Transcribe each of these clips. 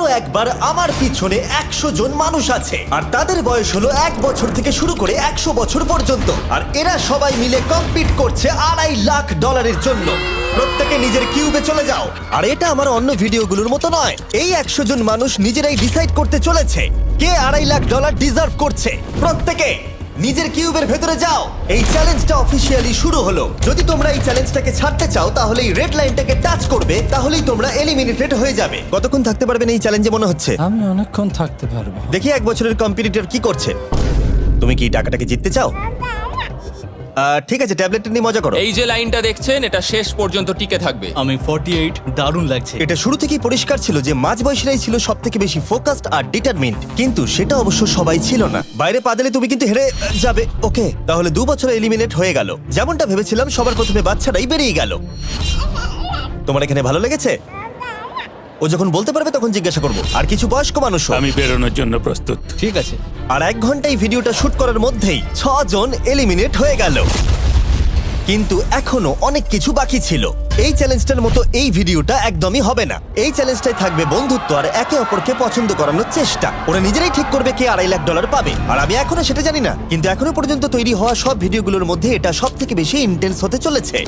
আরো একবার আমার পিছনে 100 জন মানুষ আছে আর তাদের বয়স হলো 1 বছর থেকে শুরু করে 100 বছর পর্যন্ত। আর এরা সবাই মিলে কম্পিট করছে $2.5 লাখ জন্য। প্রত্যেকে নিজের কিউবে চলে যাও। আর এটা আমার অন্য ভিডিওগুলোর মতো নয়। এই 100 জন মানুষ নিজেরাই ডিসাইড করতে চলেছে কে $2.5 লাখ ডিজার্ভ করছে। প্রত্যেকে নিজের কিউবের ভেতরে যাও। এই চ্যালেঞ্জটা অফিসিয়ালি শুরু হলো। যদি তোমরা এই চ্যালেঞ্জটাকে ছাড়তে চাও তাহলে এই রেড লাইনটাকে টাচ করবে, তাহলেই তোমরা এলিমিনেটেড হয়ে যাবে। কতক্ষণ থাকতে পারবেন এই চ্যালেঞ্জে মনে হচ্ছে? আমি অনেকক্ষণ থাকতে পারবো। দেখি 1 বছরের কম্পিটিটর কি করছে। তুমি কি টাকাটাকে জিততে চাও? ঠিক আছে, ট্যাবলেটটা নিয়ে মজা করো। এই যে লাইনটা দেখছেন এটা শেষ পর্যন্ত টিকে থাকবে। আমি 48, দারুণ লাগছে। এটা শুরু থেকেই পরিষ্কার ছিল যে মাঝবয়সীরাই ছিল সব থেকে বেশি ফোকাসড আর ডিটারমিন্ড, কিন্তু সেটা অবশ্য সবাই ছিল না। বাইরে পা দিলে তুমি কিন্তু হেরে যাবে। ওকে, তাহলে 2 বছর এলিমিনেট হয়ে গেল। যেমনটা ভেবেছিলাম সবার প্রথমে বাচ্চারাই বেরিয়ে গেল। তোমার এখানে ভালো লেগেছে? ও যখন বলতে পারবে তখন জিজ্ঞাসা করবো। আর কিছু বয়স্ক মানুষ। আমি বেরোনোর জন্য প্রস্তুত। ঠিক আছে। আর 1 ঘন্টায় ভিডিওটা শুট করার মধ্যেই 6 জন এলিমিনেট হয়ে গেল। কিন্তু এখনো অনেক কিছু বাকি ছিল। এই চ্যালেঞ্জটার মতো এই ভিডিওটা একদমই হবে না। এই চ্যালেঞ্জটাই থাকবে বন্ধুত্ব আর একে অপরকে পছন্দ করানোর চেষ্টা। ওরা নিজেরাই ঠিক করবে কে $2.5 লাখ পাবে। আর আমি এখনো সেটা জানি না, কিন্তু এখনো পর্যন্ত তৈরি হওয়া সব ভিডিওগুলোর মধ্যে এটা সব থেকে বেশি ইন্টেন্স হতে চলেছে।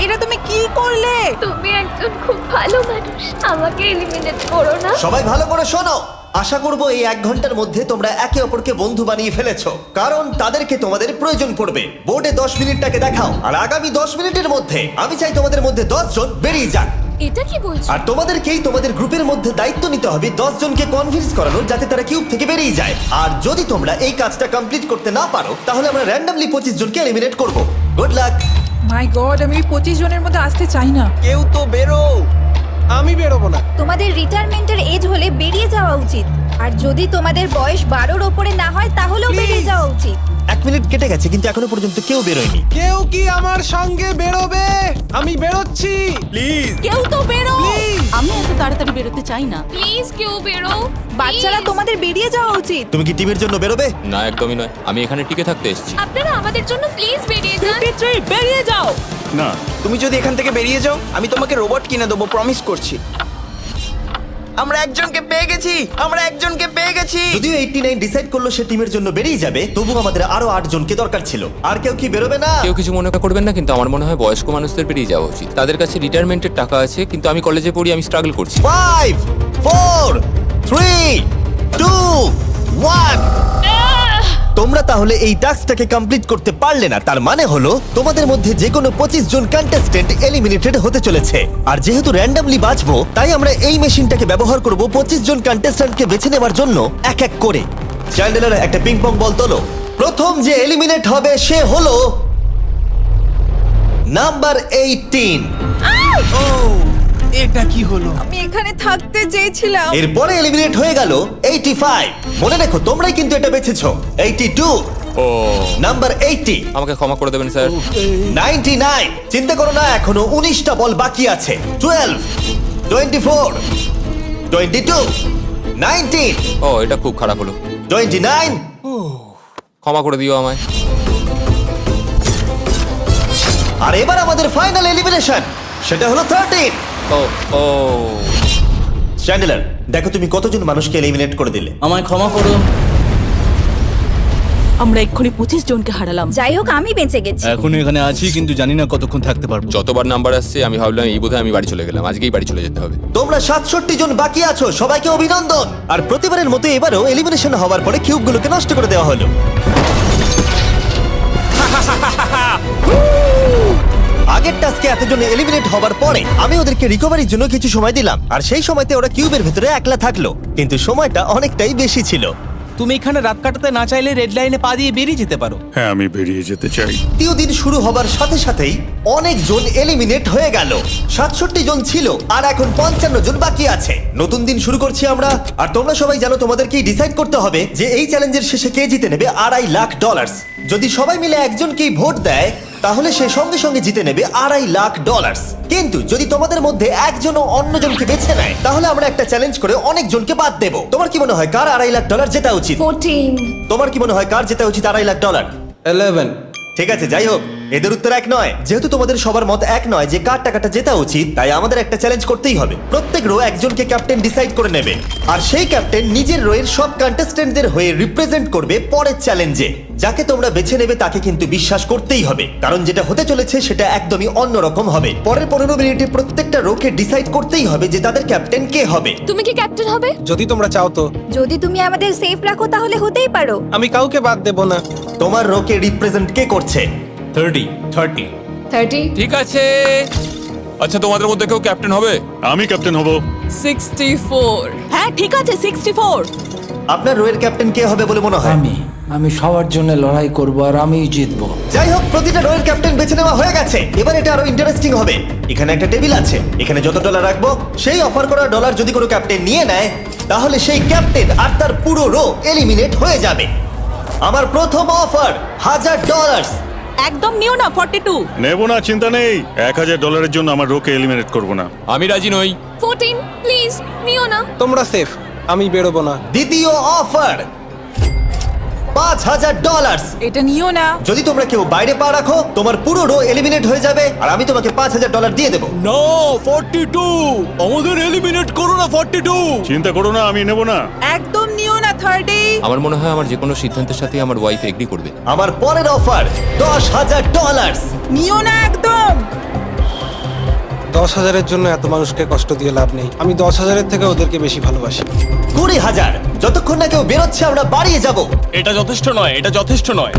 এটা তুমি কি করলে? তুমি একজন খুব ভালো মানুষ, আমাকে এলিমিনেট করো না। সবাই ভালো করে শোনো। আশা করবো এই 1 ঘন্টার মধ্যে তোমরা একে অপরকে বন্ধু বানিয়ে ফেলেছো, কারণ তাদেরকে তোমাদের প্রয়োজন পড়বে। বোর্ডে 10 মিনিটটাকে দেখাও, আর আগামী 10 মিনিটের মধ্যে আমি চাই তোমাদের মধ্যে 10 জন বেরিয়ে যাক। এটা কি বলছো? আর তোমাদেরকেই তোমাদের গ্রুপের মধ্যে দায়িত্ব নিতে হবে 10 জনকে কনভিন্স করানোর যাতে তারা কিউব থেকে বেরিয়ে যায়। আর যদি তোমরা এই কাজটা কমপ্লিট করতে না পারো তাহলে আমরা র্যান্ডমলি 25 জনকে এলিমিনেট করব। Good luck. মাই গড, আমি 25 জনের মধ্যে আসতে চাই না। কেউ তো বেরো। আমি বেরোবো না। তোমাদের রিটায়ারমেন্টের এজ হলে বেরিয়ে যাওয়া উচিত। আর যদি তোমাদের বয়স 12-র ওপরে না হয় তাহলেও বেরিয়ে যাওয়া উচিত। 1 মিনিট কেটে গেছে কিন্তু এখনো পর্যন্ত কেউ বেরোয়নি। কেউ কি আমার সঙ্গে বেরোবে? আমি বেরোচ্ছি। প্লিজ। কেউ তো বেরো। আমি এত তাড়াতাড়ি বেরোতে চাই না। প্লিজ কেউ বেরো। বাচ্চারা, তোমাদের বেরিয়ে যাওয়া উচিত। তুমি কি টিমের জন্য বেরোবে? না, একদমই নয়। আমি এখানে টিকে থাকতে এসেছি। আপনারা আমাদের জন্য প্লিজ বেরিয়ে যান। 53, বেরিয়ে যাও। না, তুমি যদি এখান থেকে বেরিয়ে যাও আমি তোমাকে রোবট কিনে দেবো, প্রমিস করছি। আমরা একজনকে পেয়ে গেছি। যদিও 89 ডিসাইড করলো সে টিমের জন্য বেরিয়ে যাবে, তবু আমাদের আরো 8 জনকে দরকার ছিল। আর কেউ কি বেরোবে না? কেউ কিছু মনে করবেন না, কিন্তু আমার মনে হয় বয়স্ক মানুষদের বেরিয়ে যাওয়া উচিত। তাদের কাছে রিটায়ারমেন্টের টাকা আছে, কিন্তু আমি কলেজে পড়ি, আমি স্ট্রাগল করছি। 5 4 3 2 1। তোমরা তাহলে এই টাস্কটাকে কমপ্লিট করতে পারলে না, তার মানে হলো তোমাদের মধ্যে যে কোনো 25 জন কন্টেস্টেন্ট এলিমিনেটেড হতে চলেছে। আর যেহেতু র্যান্ডমলি বাঁচবো, তাই আমরা এই মেশিনটাকে ব্যবহার করব 25 জন কন্টেস্টেন্টকে বেছে নেওয়ার জন্য এক এক করে। চ্যান্ডেলার, একটা পিং পং বল তোলো। প্রথম যে এলিমিনেট হবে সে হলো নাম্বার 18। এটা কি হলো? আমি এখানে থাকতে চেয়েছিলাম। এরপরে এলিমিনেট হয়ে গেল 85। মনে রেখো তোমরাই কিন্তু এটা বেছেছো। 82, ও, নাম্বার 80, আমাকে ক্ষমা করে দেবেন স্যার। 99। চিন্তা করো না, এখনো 19টা বল বাকি আছে। 12, 24, 22, 19, ও, এটা খুব খারাপ হলো। 29। ক্ষমা করে দিও আমায়। আর এবার আমাদের ফাইনাল এলিমিনেশন, সেটা হলো 13। ও ও, চ্যান্ডেলার, দেখো তুমি কতজন মানুষকে এলিমিনেট করে দিলে। আমায় ক্ষমা করো। আমরা এক্ষুনি 25 জনকে হারালাম। যাই হোক, আমি বেঁচে গেছি। এখনো এখানে আছি, কিন্তু জানি না কতক্ষণ থাকতে পারবো। যতবার নাম্বার আসছে আমি ভাবলাম এই বোধহয় আমি বাড়ি চলে গেলাম, আজকেই বাড়ি চলে যেতে হবে। তোমরা 67 জন বাকি আছো, সবাইকে অভিনন্দন। আর প্রতিবারের মতো এবারও এলিমিনেশন হওয়ার পরে কিউবগুলোকে নষ্ট করে দেওয়া হলো। আগের টাস্কে এতজন এলিমিনেট হবার পরে আমি ওদেরকে রিকভারির জন্য কিছু সময় দিলাম, আর সেই সময়তে ওরা কিউবের ভেতরে একলা থাকলো, কিন্তু সময়টা অনেকটাই বেশি ছিল। তুমি এখানে রাত কাটাতে না চাইলে রেড লাইনে পা দিয়ে বেরিয়ে যেতে পারো। হ্যাঁ, আমি বেরিয়ে যেতে চাই। তৃতীয় দিন শুরু হবার সাথে সাথেই অনেক জন এলিমিনেট হয়ে গেল। 67 জন ছিল আর এখন 55 জন বাকি আছে। নতুন দিন শুরু করছি আমরা, আর তোমরা সবাই জানো তোমাদেরকেই ডিসাইড করতে হবে যে এই চ্যালেঞ্জের শেষে কে জিতে নেবে $2.5 লাখ। যদি সবাই মিলে একজনকেই ভোট দেয় তাহলে সে সঙ্গে সঙ্গে জিতে নেবে $2.5 লাখ। কিন্তু যদি তোমাদের মধ্যে একজনও অন্যজনকে বেছে নেয় তাহলে আমরা একটা চ্যালেঞ্জ করে অনেক জনকে বাদ দেব। তোমার কি মনে হয় কার $2.5 লাখ জেতা উচিত? 14। তোমার কি মনে হয় কার জেতা উচিত $2.5 লাখ? 11। ঠিক আছে, যাই হোক, এদের উত্তর এক নয়। যেহেতু তোমাদের সবার মত এক নয় যে কার টাকাটা জেতা উচিত, তাই আমাদের একটা চ্যালেঞ্জ করতেই হবে। প্রত্যেক রো একজনকে ক্যাপ্টেন ডিসাইড করে নেবে, আর সেই ক্যাপ্টেন নিজের রোয়ের সব কন্টেস্টেন্টদের হয়ে রিপ্রেজেন্ট করবে পরের চ্যালেঞ্জে। যাকে তোমরা বেছে নেবে তাকে কিন্তু বিশ্বাস করতেই হবে, কারণ যেটা হতে চলেছে সেটা একদমই অন্যরকম হবে। পরের 15 মিনিটে প্রত্যেকটা রোকে ডিসাইড করতেই হবে যে তাদের ক্যাপ্টেন কে হবে। তুমি কি ক্যাপ্টেন হবে? যদি তোমরা চাও তো। যদি তুমি আমাদের সেফ রাখো তাহলে হতেই পারো। আমি কাউকে বাদ দেব না। তোমার রোকে রিপ্রেজেন্ট কে করছে? 30 ঠিক আছে। আচ্ছা, তোমাদের মধ্যে কেউ ক্যাপ্টেন হবে? আমি ক্যাপ্টেন হব। 64 হ্যাঁ ঠিক আছে 64। আপনার রোয়ের ক্যাপ্টেন কে হবে বলে মনে হয়? আমি সবার জন্য লড়াই করব আর আমিই জিতবো। যাই হোক, প্রতিটা রোয়ের ক্যাপ্টেন বেছে নেওয়া হয়ে গেছে। এবার এটা আরো ইন্টারেস্টিং হবে। এখানে একটা টেবিল আছে, এখানে যত ডলার রাখবো সেই অফার করা ডলার যদি কোনো ক্যাপ্টেন নিয়ে নেয়, তাহলে সেই ক্যাপ্টেন আর তার পুরো রো এলিমিনেট হয়ে যাবে। আমার প্রথম অফার $1000। একদম নিও না 42। নেব না, চিন্তা নেই। $1000 জন্য আমার রোকে এলিমিনেট করব না। আমি রাজি নই। 14 প্লিজ নিও না। তোমরা সেফ, আমি বেরোবো না। দ্বিতীয় অফার $5000। এটা নিও না। যদি তোমরা কেউ বাইরে পা রাখো, তোমার পুরো রো এলিমিনেট হয়ে যাবে আর আমি তোমাকে $5000 দিয়ে দেবো। নো 42, আমাদের এলিমিনেট করো না 42। চিন্তা করো না, আমি নেব না। একদম নিও না 30। আমার মনে হয় আমার যে কোনো সিদ্ধান্তের সাথে আমার ওয়াইফ এগ্রি করবে। আমার পরের অফার $10000। নিও না একদম। 10,000-এর জন্য এত মানুষকে কষ্ট দিয়ে লাভ নেই। আমি 10,000-এর থেকে ওদেরকে বেশি ভালোবাসি। 20,000। যতক্ষণ না কেউ বেরোচ্ছে আমরা বাড়িয়ে যাব। এটা যথেষ্ট নয়, এটা যথেষ্ট নয়।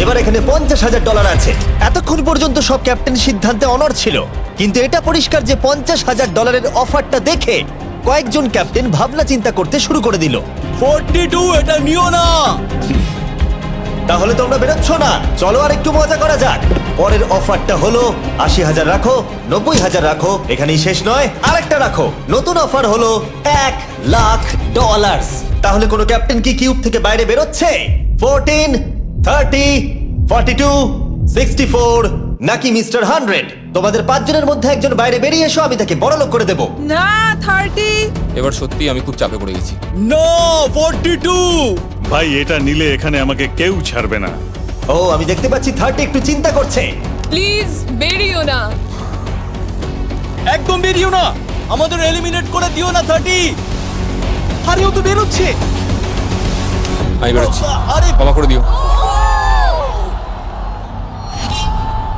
এবার এখানে $50,000 আছে। এতক্ষণ পর্যন্ত সব ক্যাপ্টেন সিদ্ধান্তে অনড় ছিল, কিন্তু এটা পরিষ্কার যে $50,000-এর অফারটা দেখে কয়েকজন ক্যাপ্টেন ভাবনা চিন্তা করতে শুরু করে দিল। 42, এটা নিও না। তাহলে তোমরা বেরোচ্ছ না? চলো আর একটু মজা করা যাক। পরের অফারটা হলো 80,000 রাখো, 90,000 রাখো, এখানেই শেষ নয়, আরেকটা রাখো। নতুন অফার হলো $1,00,000। তাহলে কোনো ক্যাপ্টেন কি কিউব থেকে বাইরে বেরোচ্ছে? 14, 30, 42, 64 নাকি মিস্টার 100? তোমাদের 5 জনের মধ্যে একজন বাইরে বেরিয়ে এসো, আমি তাকে বড়লোক করে দেবো। না 30। এবার সত্যি আমি খুব চাপে পড়ে গেছি। নো 42। ভাই, এটা নিলে এখানে আমাকে কেউ ছাড়বে না। ও, আমি দেখতে পাচ্ছি 30 একটু চিন্তা করছে। প্লিজ বেরিও না। একদম বেরিও না, আমাদের এলিমিনেট করে দিও না 30। আরে ও তো বেরোচ্ছে। আমি বেরোচ্ছি, আরে ক্ষমা করে দিও।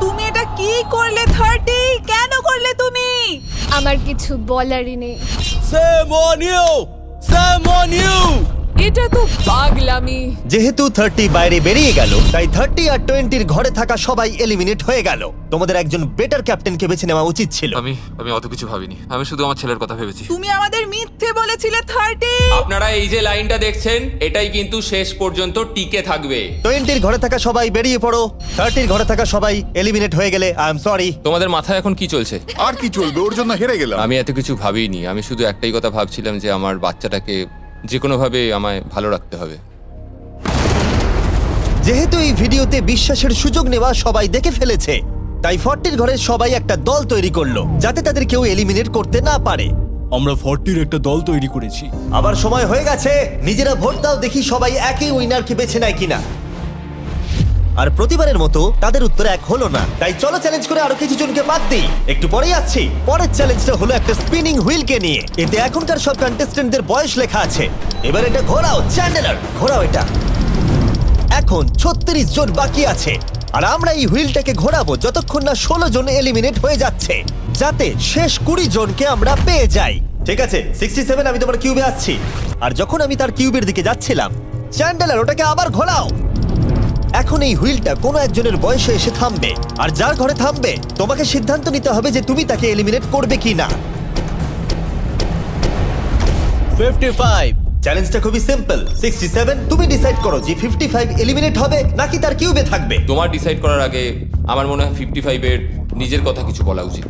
তুমি এটা কি করলে 30? কেন করলে তুমি? আমার কিছু বলারই নেই। Shame on you, shame on you. এটা তো পাগলামি। যেহেতু 30 বাইরে বেরিয়ে গেল, তাই 30 আর 20-র ঘরে থাকা সবাই এলিমিনেট হয়ে গেল। তোমাদের একজন বেটার ক্যাপ্টেনকে বেছে নেওয়া উচিত ছিল। আমি অত কিছু ভাবিনি, আমি শুধু আমার ছেলের কথা ভেবেছি। তুমি আমাদের মিথ্যে বলেছিলে 30। আপনারা এই যে লাইনটা দেখছেন, এটাই কিন্তু শেষ পর্যন্ত টিকে থাকবে। 20-র ঘরে থাকা সবাই বেরিয়ে পড়ো। 30-র ঘরে থাকা সবাই এলিমিনেট হয়ে গেলে আই এম সরি। তোমাদের মাথায় এখন কি চলছে? আর কি চলবে, ওর জন্য হেরে গেলাম। আমি এত কিছু ভাবিনি, আমি শুধু একটাই কথা ভাবছিলাম যে আমার বাচ্চাটাকে যে কোনোভাবে আমায় ভালো রাখতে হবে। যেহেতু এই ভিডিওতে বিশ্বাসের সুযোগ নেওয়া সবাই দেখে ফেলেছে, তাই 40-র ঘরের সবাই একটা দল তৈরি করলো যাতে তাদের কেউ এলিমিনেট করতে না পারে। আমরা 40-র একটা দল তৈরি করেছি। আবার সময় হয়ে গেছে, নিজেরা ভোট দাও, দেখি সবাই একই উইনারকে বেছে নেয় কিনা। আর প্রতিবারের মতো তাদের উত্তর এক হলো না, তাই চলো চ্যালেঞ্জ করে আরো কিছু জনকে বাদ দিই। একটু পরেই আসছি। পরের চ্যালেঞ্জটা হলো একটা স্পিনিং হুইলকে নিয়ে। এতে এখনকার সব কন্টেস্টেন্টদের বয়স লেখা আছে। এবার এটা ঘোরাও, চ্যান্ডেলার ঘোরাও এটা। এখন 36 জন বাকি আছে, আর আমরা এই হুইলটাকে ঘোরাবো যতক্ষণ না 16 জন এলিমিনেট হয়ে যাচ্ছে, যাতে শেষ 20 জনকে আমরা পেয়ে যাই। ঠিক আছে 67, আমি তোমার কিউবে আসছি। আর যখন আমি তার কিউবের দিকে যাচ্ছিলাম, চ্যান্ডেলার ওটাকে আবার ঘোরাও। এখন এই হুইলটা কোনো একজনের বয়সে এসে থামবে, আর যার ঘরে থামবে তোমাকে সিদ্ধান্ত নিতে হবে যে তুমি তাকে এলিমিনেট করবে কিনা। 55। চ্যালেঞ্জটা খুবই সিম্পল। 67, তুমি ডিসাইড করো যে 55 এলিমিনেট হবে নাকি তার কিউবে থাকবে। তোমার ডিসাইড করার আগে আমার মনে হয় 55-এর নিজের কথা কিছু বলা উচিত।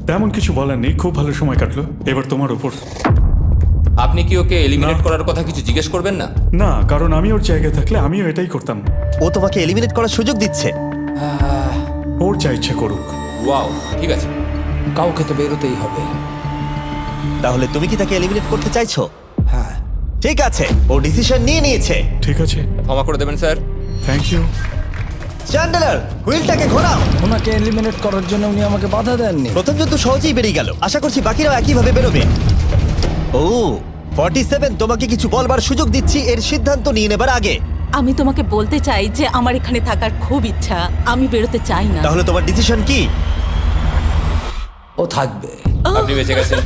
তেমন কিছু বলার নেই, খুব ভালো সময় কাটলো। এবার তোমার উপর। আপনি কি ওকে এলিমিনেট করার কথা কিছু জিজ্ঞেস করবেন না? না, কারণ আমি ওর জায়গায় থাকলে আমিও এটাই করতাম। ও তোমাকে এলিমিনেট করার সুযোগ দিচ্ছে। ওর যা ইচ্ছে করুক। ওয়াও, ঠিক আছে। কাউকে তো বেরোতেই হবে। তাহলে তুমি কি তাকে এলিমিনেট করতে চাইছো? হ্যাঁ। ঠিক আছে, ও ডিসিশন নিয়ে নিয়েছে। ঠিক আছে, ক্ষমা করে দেবেন স্যার। Thank you. চ্যান্ডেলার হুইলটাকে ঘোরাও। ওনাকে এলিমিনেট করার জন্য উনি আমাকে বাধা দেননি। প্রথম জন্তু সহজেই বেরিয়ে গেল। আশা করছি বাকিরাও একইভাবে বেরোবে। ও 47, তোমাকে কিছু বলবার সুযোগ দিচ্ছি এর সিদ্ধান্ত নিয়ে নেবার আগে। আমি তোমাকে বলতে চাই যে আমার এখানে থাকার খুব ইচ্ছা, আমি বেরোতে চাই না। তাহলে তোমার ডিসিশন কি? ও থাকবে। আপনি বেঁচে গেছেন।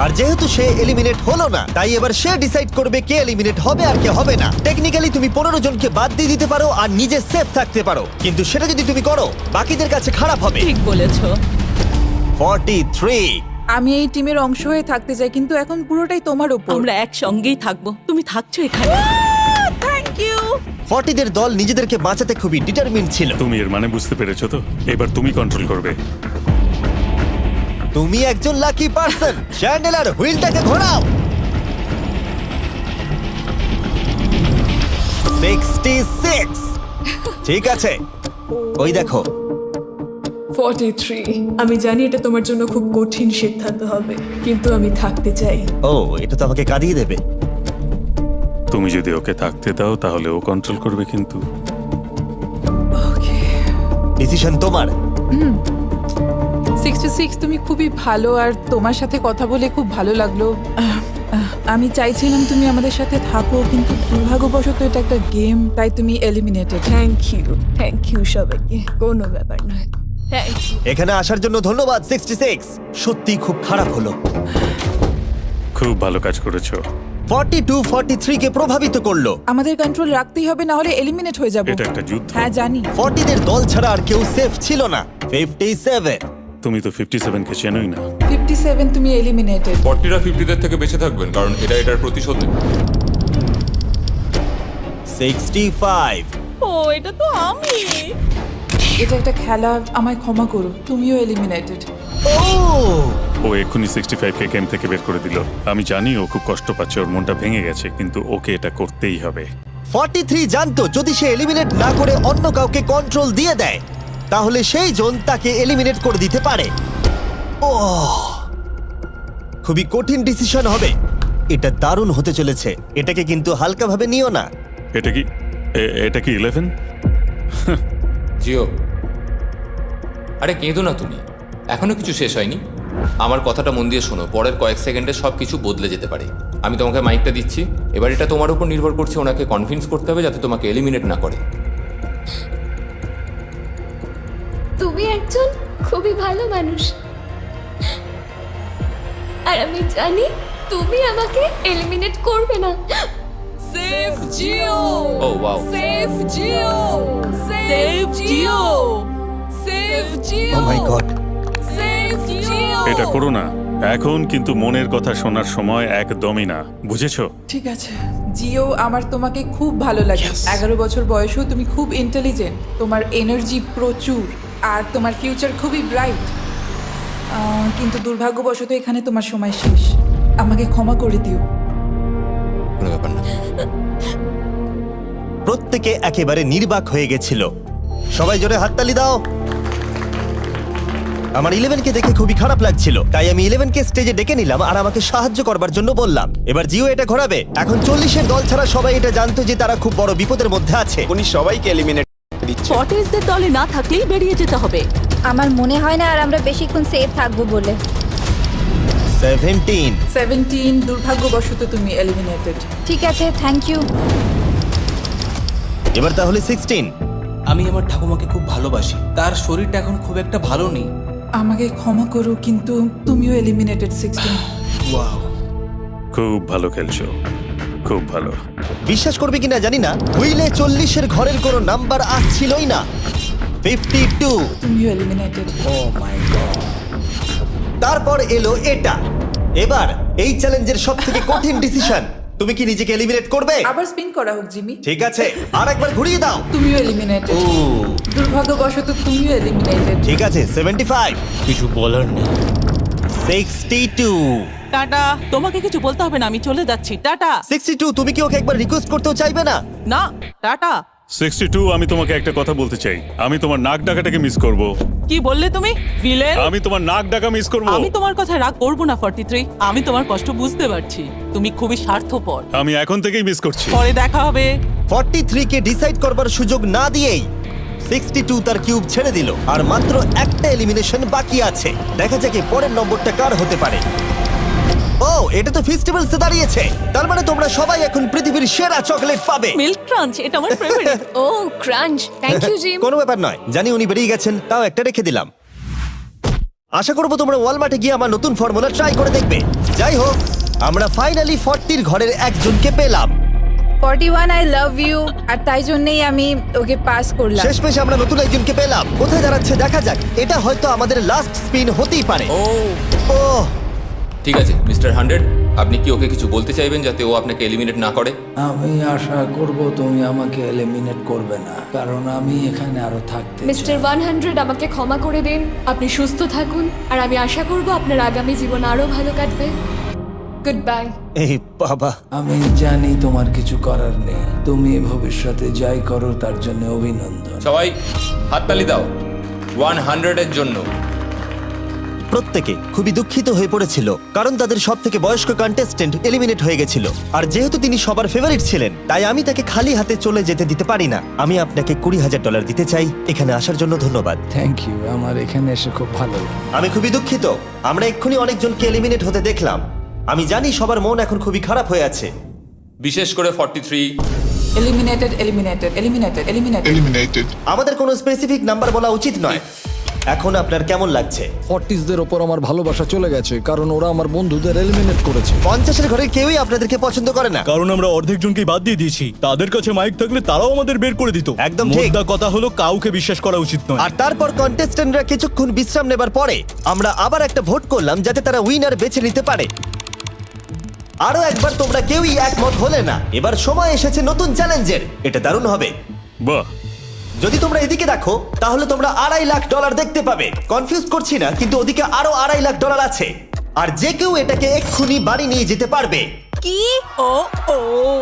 আর যেহেতু সে এলিমিনেট হলো না, তাই এবার সে ডিসাইড করবে কে এলিমিনেট হবে আর কে হবে না। টেকনিক্যালি তুমি 15 জনকে বাদ দিয়ে দিতে পারো আর নিজে সেফ থাকতে পারো, কিন্তু সেটা যদি তুমি করো বাকিদের কাছে খারাপ হবে। ঠিক বলেছো। 43। আমি এই টিমের অংশ হয়ে থাকতে চাই, কিন্তু এখন পুরোটাই তোমার উপর। আমরা একসঙ্গেই থাকবো, তুমি থাকছো এখানে। Thank you. 40 দের দল নিজেদেরকে বাঁচাতে খুবই ডিটারমিন্ড ছিল। তুমি এর মানে বুঝতে পেরেছো তো? এবার তুমি কন্ট্রোল করবে। তুমি একজন লাকি পারসন। চ্যান্ডেলার হুইলটাকে ঘোরাও। 66। ঠিক আছে, ওই দেখো। 43। আমি জানি এটা তোমার জন্য খুব কঠিন সিদ্ধান্ত হবে, কিন্তু আমি থাকতে চাই। ও, এটা তো আমাকে কাঁদিয়ে দেবে। তুমি যদি ওকে থাকতে দাও তাহলে ও কন্ট্রোল করবে, কিন্তু ওকে। ডিসিশন তোমার। 66, তুমি খুবই ভালো আর তোমার সাথে কথা বলে খুব ভালো লাগলো। আমি চাইছিলাম তুমি আমাদের সাথে থাকো, কিন্তু দুর্ভাগ্যবশত এটা একটা গেম, তাই তুমি এলিমিনেটেড। থ্যাংক ইউ সবাইকে, কোনো ব্যাপার নয়। Thank you. এখানে আসার জন্য ধন্যবাদ 66। সত্যি খুব খারাপ হলো। খুব ভালো কাজ করেছো। 42 43 কে প্রভাবিত করলো। আমাদের কন্ট্রোল রাখতেই হবে, না হলে এলিমিনেট হয়ে যাব। এটা একটা যুদ্ধ। হ্যাঁ জানি। 40 দের দল ছাড়া আর কেউ সেফ ছিল না। 57। তুমি তো 57 কে চেনোই না। 57, তুমি এলিমিনেটেড। 40রা 50দের থেকে বেঁচে থাকবেন, কারণ এটা এটার প্রতিশোধ নেবে। 65। ও, এটা তো আমি। এটা একটা খেলা, আমায় ক্ষমা করো, তুমিও এলিমিনেটেড। ও এক্ষুনি 65 কে গেম থেকে বের করে দিল। আমি জানি ও খুব কষ্ট পাচ্ছে, ওর মনটা ভেঙে গেছে, কিন্তু ওকে এটা করতেই হবে। 43 জানতো যদি সে এলিমিনেট না করে অন্য কাউকে কন্ট্রোল দিয়ে দেয়, তাহলে সেই জন তাকে এলিমিনেট করে দিতে পারে। ও, খুবই কঠিন ডিসিশন হবে। এটা দারুণ হতে চলেছে। এটাকে কিন্তু হালকাভাবে নিও না। এটা কি 11? জিও, আরে কেঁদো না তুমি, এখনো কিছু শেষ হয়নি। আমার কথাটা মন দিয়ে শোনো, পরের কয়েক সেকেন্ডে সব কিছু বদলে যেতে পারে। আমি তোমাকে মাইকটা দিচ্ছি, এবার এটা তোমার উপর নির্ভর করছে। ওনাকে কনভিন্স করতে হবে যাতে তোমাকে এলিমিনেট না করে। তুমি একজন খুবই ভালো মানুষ, আর আমি জানি তুমি আমাকে এলিমিনেট করবে না। সেফ জিও। Oh wow. সেফ জিও। সেফ জিও। সেফ জিও। Oh my god. সেফ জিও। এটা করো না এখন, কিন্তু মনের কথা শোনার সময় একদমই না, বুঝেছো? ঠিক আছে জিও, আমার তোমাকে খুব ভালো লাগে। 11 বছর বয়সেও তুমি খুব ইন্টেলিজেন্ট, তোমার এনার্জি প্রচুর, আর তোমার ফিউচার খুবই ব্রাইট। কিন্তু দুর্ভাগ্যবশত এখানে তোমার সময় শেষ। আমাকে ক্ষমা করে দিও। কোনো ব্যাপার না। প্রত্যেকে একেবারে নির্বাক হয়ে গেছিল। সবাই জোরে হাততালি দাও। আমার 11 কে দেখে খুবই খারাপ লাগছিল, তাই আমি 11 কে স্টেজে ডেকে নিলাম আর আমাকে সাহায্য করবার জন্য বললাম। এবার জিও এটা ঘোরাবে। এখন 40 এর দল ছাড়া সবাই এটা জানতো যে তারা খুব বড় বিপদের মধ্যে আছে। উনি সবাইকে এলিমিনেট দিচ্ছে। 40দের দলে না থাকলেই বেরিয়ে যেতে হবে। আমার মনে হয় না আর আমরা বেশিক্ষণ সেফ থাকবো বলে। 17। দুর্ভাগ্যবশত তুমি এলিমিনেটেড। ঠিক আছে, থ্যাংক ইউ। এবার তাহলে 16। আমি আমার ঠাকুমাকে খুব ভালোবাসি, তার শরীরটা এখন খুব একটা ভালো নেই। আমাকে ক্ষমা করো, কিন্তু তুমিও এলিমিনেটেড 16। ওয়াও, খুব ভালো খেলছো, খুব ভালো। বিশ্বাস করবে কিনা জানি না, হুইলে 40 এর ঘরের কোনো নাম্বার আসছিলই না। 52। তুমিও এলিমিনেটেড। O my god. তারপর এলো এটা। এবার এই চ্যালেঞ্জের সবথেকে কঠিন ডিসিশন। তুমি কি নিজেকে এলিমিনেট করবে? আবার স্পিন করা হোক জিমি। ঠিক আছে, আর একবার ঘুরিয়ে দাও। তুমিও এলিমিনেটেড। ও, দুর্ভাগ্যবশত তুমিও এলিমিনেটেড। ঠিক আছে, 75। কিছু বলার নেই। 62। টাটা, তোমাকে কিছু বলতে হবে না, আমি চলে যাচ্ছি। টাটা। 62, তুমি কি ওকে একবার রিকোয়েস্ট করতেও চাইবে না? না, টাটা। 62, আমি তোমাকে একটা কথা বলতে চাই। আমি তোমার নাক ডাকাটাকে মিস করব। কি বললে তুমি? ভিলেন? আমি তোমার নাক ডাকা মিস করব। আমি তোমার কথা রাগ করব না 43। আমি তোমার কষ্ট বুঝতে পারছি, তুমি খুবই স্বার্থপর। আমি এখন থেকেই মিস করছি। পরে দেখা হবে। 43 কে ডিসাইড করবার সুযোগ না দিয়েই 62 তার কিউব ছেড়ে দিল আর মাত্র একটা এলিমিনেশন বাকি আছে। দেখা যাক পরের নম্বরটা কার হতে পারে। ও, এটা তো ফেস্টিভ্যালস এ দাঁড়িয়েছে। তার মানে তোমরা সবাই এখন পৃথিবীর সেরা চকলেট পাবে। মিল্ক ক্রাঞ্চ, এটা আমার ফেভারিট। ও ক্রাঞ্চ, থ্যাংক ইউ জিম। কোনো ব্যাপার নয়, জানি উনি বেরিয়ে গেছেন, তাও একটা রেখে দিলাম। আশা করবো তোমরা ওয়ালমার্টে গিয়ে আমার নতুন ফর্মুলা ট্রাই করে দেখবে। যাই হোক, আমরা ফাইনালি 40 ঘরের একজনকে পেলাম। 41 আই লাভ ইউ, আর তাই জন্যই আমি ওকে পাস করলাম। শেষমেশ আমরা নতুন একজনকে পেলাম। কোথায় দাঁড়াচ্ছে দেখা যাক। এটা হয়তো আমাদের লাস্ট স্পিন হতেই পারে। ও ঠিক আছে মিস্টার 100, আপনি কি ওকে কিছু বলতে চাইবেন যাতে ও আপনাকে এলিমিনেট না করে? আমি আশা করব তুমি আমাকে এলিমিনেট করবে না, কারণ আমি এখানে আরো থাকতে মিস্টার 100 আমাকে ক্ষমা করে দিন। আপনি সুস্থ থাকুন আর আমি আশা করব আপনার আগামী জীবন আরো ভালো কাটবে। Good bye. এই বাবা, আমি জানি তোমার কিছু করার নেই। তুমি ভবিষ্যতে যাই করো তার জন্য অভিনন্দন। সবাই হাততালি দাও 100 এর জন্য। প্রত্যেকে খুবই দুঃখিত হয়ে পড়েছিল কারণ তাদের সব থেকে বয়স্ক কন্টেস্টেন্ট এলিমিনেট হয়ে গেছিল। আর যেহেতু তিনি সবার ফেভারিট ছিলেন, তাই আমি তাকে খালি হাতে চলে যেতে দিতে পারি না। আমি আপনাকে $20,000 দিতে চাই। এখানে আসার জন্য ধন্যবাদ। থ্যাংক ইউ, আমার এখানে এসে খুব ভালো লাগে। আমি খুবই দুঃখিত, আমরা এক্ষুনি অনেকজনকে এলিমিনেট হতে দেখলাম। আমি জানি সবার মন এখন খুবই খারাপ হয়ে আছে। বিশেষ করে 43। Eliminated, eliminated, eliminated, eliminated. আমাদের কোনো স্পেসিফিক নাম্বার বলা উচিত নয়। এখন আপনার কেমন লাগছে? 40দের ওপর আমার ভালোবাসা চলে গেছে, কারণ ওরা আমার বন্ধুদের এলিমিনেট করেছে। 50-এর ঘরের কেউই আপনাদেরকে পছন্দ করে না। কারণ আমরা অর্ধেক জনকেই বাদ দিয়ে দিয়েছি। তাদের কাছে মাইক থাকলে তারাও আমাদের বের করে দিত। একদম ঠিক। মোদ্দা কথা হলো কাউকে বিশ্বাস করা উচিত নয়। আর তারপর কন্টেস্ট্যান্টরা কিছুক্ষণ বিশ্রাম নেবার পরে আমরা আবার একটা ভোট করলাম যাতে তারা উইনার বেছে নিতে পারে। আরো একবার তোমরা কেউই একমত হলে না। এবার সময় এসেছে নতুন চ্যালেঞ্জের। এটা দারুণ হবে। বাহ, যদি তোমরা এদিকে দেখো তাহলে তোমরা $2.5 লাখ দেখতে পাবে। কনফিউজ করছি না, কিন্তু ওদিকে আরো $2.5 লাখ আছে। আর যে কেউ এটাকে এক্ষুনি বাড়ি নিয়ে যেতে পারবে। কি? ও ও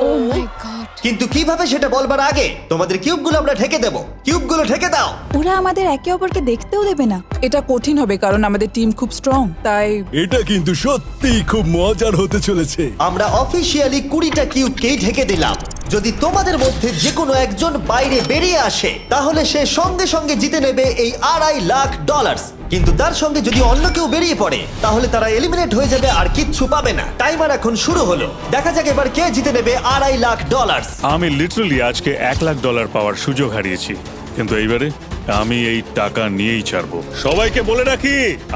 ও মাই গড। কিন্তু কিভাবে সেটা বলবার আগে তোমাদের কিউবগুলো আমরা ঢেকে দেবো। কিউবগুলো ঢেকে দাও। ওরা আমাদের একে অপরকে দেখতেও দেবে না। এটা কঠিন হবে কারণ আমাদের টিম খুব স্ট্রং, তাই এটা কিন্তু সত্যিই খুব মজার হতে চলেছে। আমরা অফিসিয়ালি 20টা কিউবকেই ঢেকে দিলাম। যদি তোমাদের মধ্যে যে কোনো একজন বাইরে বেরিয়ে আসে তাহলে সে সঙ্গে সঙ্গে জিতে নেবে এই $2.5 লাখ। কিন্তু তার সঙ্গে যদি অন্য কেউ বেরিয়ে পড়ে তাহলে তারা এলিমিনেট হয়ে যাবে আর কিচ্ছু পাবে না। টাইমার এখন শুরু হলো। দেখা যাক এবার কে জিতে নেবে $2.5 লাখ। আমি লিটারালি আজকে $1 লাখ পাওয়ার সুযোগ হারিয়েছি, কিন্তু এইবারে আমি এই টাকা নিয়েই ছাড়বো। সবাইকে বলে রাখি,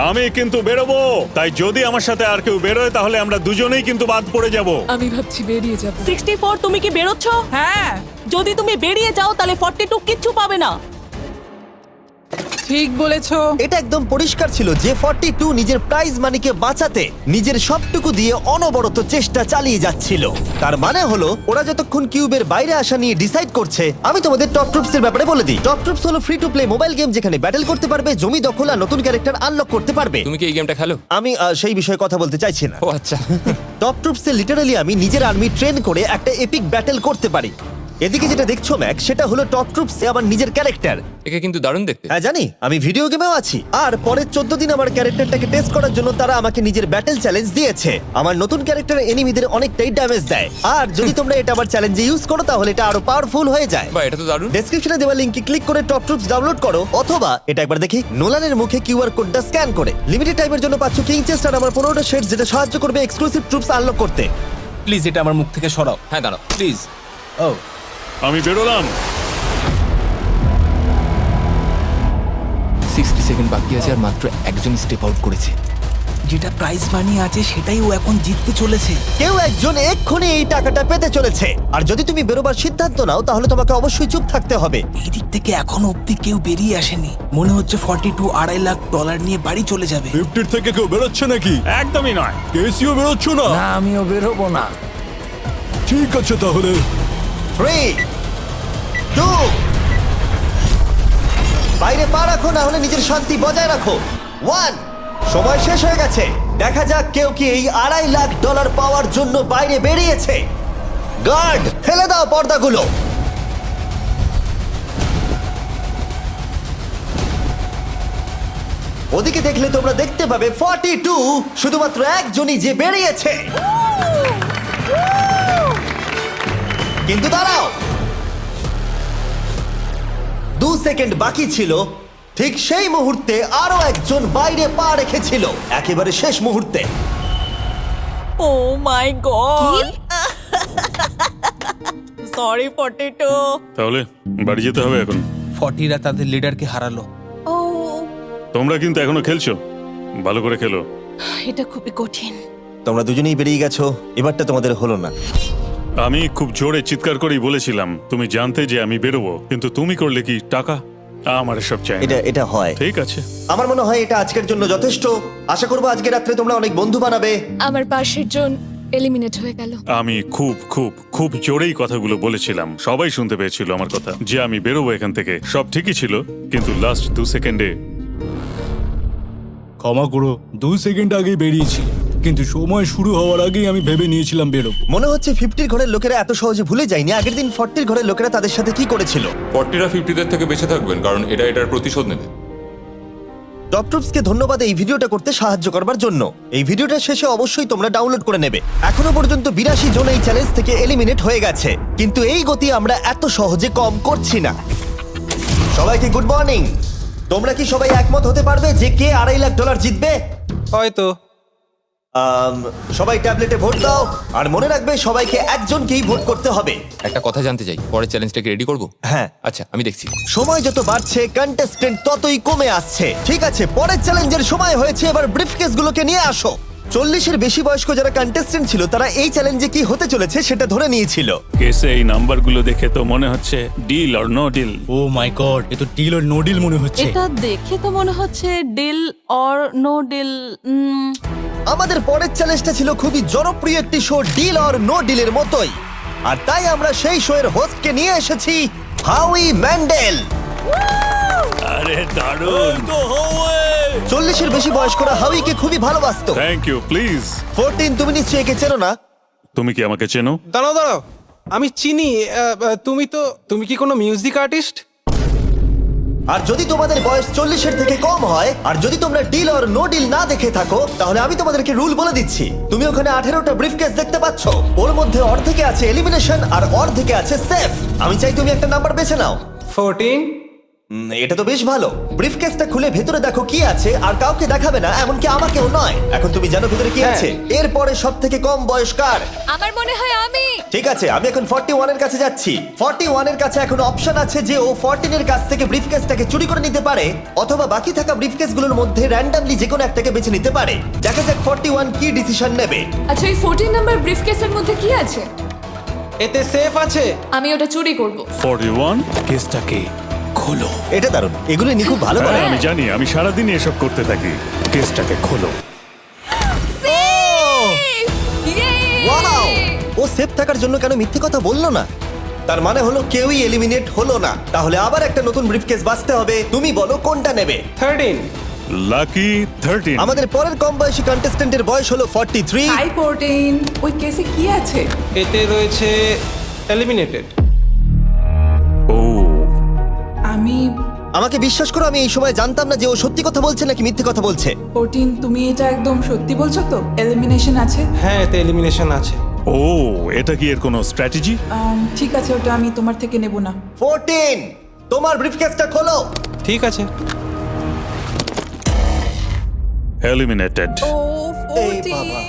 আমি কিন্তু বেরোবো। তাই যদি আমার সাথে আর কেউ বেরোয় তাহলে আমরা দুজনেই কিন্তু বাদ পড়ে যাব। আমি ভাবছি বেরিয়ে যাব। 64, তুমি কি বেরোচ্ছ? হ্যাঁ, যদি তুমি বেরিয়ে যাও তাহলে 42 কিচ্ছু পাবে না। ঠিক বলেছো। এটা একদম পরিষ্কার ছিল যে 42 নিজের প্রাইজ মানিকে বাঁচাতে নিজের সবটুকু দিয়ে অনবরত চেষ্টা চালিয়ে যাচ্ছিল। তার মানে হলো ওরা যতক্ষণ কিউবের বাইরে আসা নিয়ে ডিসাইড করছে। আমি তোমাদের টপ ট্রুপস এর ব্যাপারে বলে দিই। টপ ট্রুপস হলো free to play mobile game যেখানে ব্যাটল করতে পারবে, জমি দখল আর নতুন ক্যারেক্টার আনলক করতে পারবে। তুমি কি এই গেমটা খেলো? আমি সেই বিষয়ে কথা বলতে চাইছি না। ও আচ্ছা। টপ ট্রুপসে লিটারালি আমি নিজের আর্মি ট্রেন করে একটা এপিক ব্যাটল করতে পারি। এদিকে যেটা দেখছো ম্যাক, সেটা হলো টপ ট্রুপসে আমার নিজের ক্যারেক্টার। একে কিন্তু দারুণ দেখতে। হ্যাঁ জানি, আমি ভিডিও গেমেও আছি। আর পরের 14 দিন আমার ক্যারেক্টারটাকে টেস্ট করার জন্য তারা আমাকে নিজের ব্যাটল চ্যালেঞ্জ দিয়েছে। আমার নতুন ক্যারেক্টার এনিমিদের অনেকটাই ড্যামেজ দেয়। আর যদি তোমরা এটা আমার চ্যালেঞ্জে ইউজ করো তাহলে এটা আরো পাওয়ারফুল হয়ে যায়। বাহ, এটা তো দারুণ। ডেসক্রিপশনে দেওয়া লিংকে ক্লিক করে টপ ট্রুপস ডাউনলোড করো, অথবা এটা একবার দেখি নোলানের মুখে কিউআর কোডটা স্ক্যান করে। লিমিটেড টাইমের জন্য পাচ্ছ কিং চেস্ট আর আমার 15টা শেডস, যেটা সাহায্য করবে এক্সক্লুসিভ ট্রুপস আনলক করতে। প্লিজ এটা আমার মুখ থেকে সরাও। হ্যাঁ দাঁড়াও। প্লিজ। ও আমি বেরোলাম। 60 সেকেন্ড বাকি আছে আর মাত্র একজন স্টেপ আউট করেছে। যেটা প্রাইজ মানি আছে সেটাই ও এখন জিততে চলেছে। কেউ একজন এক্ষুনি এই টাকাটা পেতে চলেছে। আর যদি তুমি বেরোবার সিদ্ধান্ত নাও তাহলে তোমাকে অবশ্যই চুপ থাকতে হবে। এই দিক থেকে এখনো অব্দি কেউ বেরিয়ে আসেনি। মনে হচ্ছে 42 $2.5 লাখ নিয়ে বাড়ি চলে যাবে। 50 থেকে কেউ বেরোচ্ছে নাকি? একদমই নয়। কেসিও বেরোচ্ছ না? না, আমিও বেরোবো না। ঠিক আছে তাহলে। 3, 2, বাইরে পা রাখো, না হলে নিজের শান্তি বজায় রাখো। 1, সময় শেষ হয়ে গেছে। দেখা যাক কেউ কি এই $2.5 লাখ পাওয়ার জন্য বাইরে বেরিয়েছে। গার্ড, ফেলে দাও পর্দাগুলো। ওদিকে দেখলে তোমরা দেখতে পাবে 42 শুধুমাত্র একজনই যে বেরিয়েছে। কিন্তু দাঁড়াও, 2 সেকেন্ড বাকি ছিল, ঠিক সেই মুহূর্তে আরো একজন বাইরে পা রেখেছিল, একেবারে শেষ মুহূর্তে। ও মাই গড, সরি পটেটো। তাহলে বাড়ি যেতে হবে এখন। 40রা তাদের লিডারকে হারালো। ও, তোমরা কিন্তু এখনো খেলছো, ভালো করে খেলো। এটা খুবই কঠিন। তোমরা দুজনেই বেরিয়ে গেছো, এবারটা তোমাদের হলো না। আমি খুব জোরে চিৎকার করেই বলেছিলাম তুমি জানতে যে আমি বেরোবো, কিন্তু তুমি করলে কি টাকা? আমার সব চাই না। এটা হয়। ঠিক আছে, আমার মনে হয় এটা আজকের জন্য যথেষ্ট। আশা করবো আজকে রাত্রে তোমরা অনেক বন্ধু বানাবে। আমার পাশের জন এলিমিনেট হয়ে গেল। আমি খুব খুব খুব জোরেই কথাগুলো বলেছিলাম, সবাই শুনতে পেয়েছিল আমার কথা, যে আমি বেরোবো এখান থেকে। সব ঠিকই ছিল, কিন্তু লাস্ট 2 সেকেন্ডে। ক্ষমা করো, 2 সেকেন্ড আগে বেরিয়েছি, কিন্তু সময় শুরু হওয়ার আগেই আমি ভেবে নিয়েছিলাম বেরোবো। মনে হচ্ছে 50 ঘরের লোকেরা এত সহজে ভুলে যায়নি আগের দিন 40 ঘরের লোকেরা তাদের সাথে কি করেছিল। 40রা 50দের থেকে বেঁচে থাকবেন, কারণ এটার প্রতিশোধ নেবে। টপ ট্রুপসকে ধন্যবাদ এই ভিডিওটা করতে সাহায্য করবার জন্য। এই ভিডিওটা শেষে অবশ্যই তোমরা ডাউনলোড করে নেবে। এখনো পর্যন্ত 82 জন এই চ্যালেঞ্জ থেকে এলিমিনেট হয়ে গেছে, কিন্তু এই গতি আমরা এত সহজে কম করছি না। সবাইকে গুড মর্নিং। তোমরা কি সবাই একমত হতে পারবে যে কে $2.5 লাখ জিতবে? হয়তো। সবাই ট্যাবলেটে ভোট দাও, আর মনে রাখবে সবাইকে একজনকেই ভোট করতে হবে। একটা কথা জানতে চাই, পরের চ্যালেঞ্জটাকে রেডি করবো? হ্যাঁ। আচ্ছা, আমি দেখছি। সময় যত বাড়ছে কন্টেস্টেন্ট ততই কমে আসছে। ঠিক আছে, পরের চ্যালেঞ্জের সময় হয়েছে, এবার ব্রিফকেস গুলোকে নিয়ে আসো। 40-এর বেশি বয়স্ক যারা কন্টেস্টেন্ট ছিল তারা এই চ্যালেঞ্জে কি হতে চলেছে সেটা ধরে নিয়েছিল। কেসে এই নাম্বারগুলো দেখে তো মনে হচ্ছে deal or no deal. Oh my god, এ তো ডিল অর নো ডিল মনে হচ্ছে। এটা দেখে তো মনে হচ্ছে ডিল অর নো ডিল। আমাদের পরের চ্যালেঞ্জটা ছিল খুবই জনপ্রিয় একটি শো, ডিল অর নো ডিলের মতোই, আর তাই আমরা সেই শো এর হোস্টকে নিয়ে এসেছি, হাউই ম্যান্ডেল। আরে দারুণ। 40-এর বেশি বয়স্করা হাউইকে খুবই ভালোবাসতো। Thank you. প্লিজ 14, তুমি নিশ্চয়ই একে চেনো না? তুমি কি আমাকে চেনো? দাঁড়াও, আমি চিনি। তুমি কি কোনো মিউজিক আর্টিস্ট? আর যদি তোমাদের বয়স 40-এর থেকে কম হয়, আর যদি তোমরা ডিল অর নো ডিল না দেখে থাকো, তাহলে আমি তোমাদেরকে রুল বলে দিচ্ছি। তুমি ওখানে 18টা ব্রিফকেস দেখতে পাচ্ছ, ওর মধ্যে অর্ধেকে আছে এলিমিনেশন আর অর্ধেকে আছে সেফ। আমি চাই তুমি একটা নাম্বার বেছে নাও। 14। এটা তো বেশ ভালো। ব্রিফকেসটা খুলে ভেতরে দেখো কি আছে, আর কাউকে দেখাবে না, এমনকি আমাকেও নয়। এখন তুমি জানো ভেতরে কি আছে? এরপরে সব থেকে কম বয়স কার? আমার মনে হয় আমি। ঠিক আছে, আমি এখন 41 এর কাছে যাচ্ছি। 41 এর কাছে এখন অপশন আছে যে ও 14 এর কাছ থেকে ব্রিফকেসটাকে চুরি করে নিতে পারে, অথবা বাকি থাকা ব্রিফকেসগুলোর মধ্যে র্যান্ডমলি যে কোনো একটাকে বেছে নিতে পারে। দেখা যাক 41 কি ডিসিশন নেবে। আচ্ছা, এই 14 নাম্বার ব্রিফকেসের মধ্যে কি আছে? এতে সেফ আছে। আমি ওটা চুরি করব। 41 কেসটাকে খোলো। এটা দারুণ, এগুলো নি খুব ভালো করে। হ্যাঁ, আমি জানি, আমি সারাদিন এসব করতে থাকি। কেসটাকে খোলো। ওয়াও! ও সেফ থাকার জন্য কেন মিথ্যে কথা বললো না? তার মানে হলো কেউই এলিমিনেট হলো না। তাহলে আবার একটা নতুন ব্রিফকেস বাছতে হবে। তুমি বলো কোনটা নেবে? 13। লাকি 13। আমাদের পরের কম বয়সী কন্টেস্ট্যান্টের বয়স হলো 43। হাই 14, ওই কেসে কি আছে? এতে রয়েছে এলিমিনেটেড। ও, আমাকে বিশ্বাস করো, আমি এই সময় জানতাম না যে ও সত্যি কথা বলছে নাকি মিথ্যে কথা বলছে। 14, তুমি এটা একদম সত্যি বলছো তো? এলিমিনেশন আছে? হ্যাঁ, এতে এলিমিনেশন আছে। ও, এটা কি এর কোনো স্ট্র্যাটেজি? ঠিক আছে, ওটা আমি তোমার থেকে নেব না। 14, তোমার ব্রিফকেসটা খোলো। ঠিক আছে। এলিমিনেটেড। ও, এই বাবা।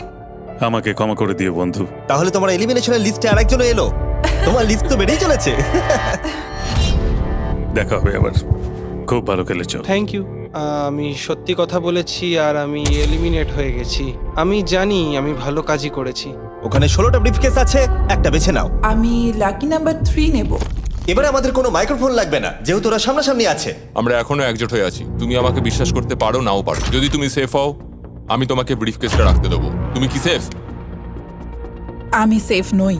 আমাকে ক্ষমা করে দিও বন্ধু। তাহলে তোমার এলিমিনেশনের লিস্টে আরেকজন এলো। তোমার লিস্ট তো বেড়েই চলেছে। দেখা হবে আবার। খুব ভালো খেলেছো। Thank you. আমি সত্যি কথা বলেছি, আর আমি এলিমিনেট হয়ে গেছি। আমি জানি আমি ভালো কাজই করেছি। ওখানে 16টা ব্রিফকেস আছে, একটা বেছে নাও। আমি লাকি নাম্বার 3 নেব। এবারে আমাদের কোনো মাইক্রোফোন লাগবে না, যেহেতু ওরা সামনাসামনি আছে। আমরা এখনো একজোট হয়ে আছি। তুমি আমাকে বিশ্বাস করতে পারো, নাও পারো। যদি তুমি সেফ হও, আমি তোমাকে ব্রিফকেসটা রাখতে দেবো। তুমি কি সেফ? আমি সেফ নই।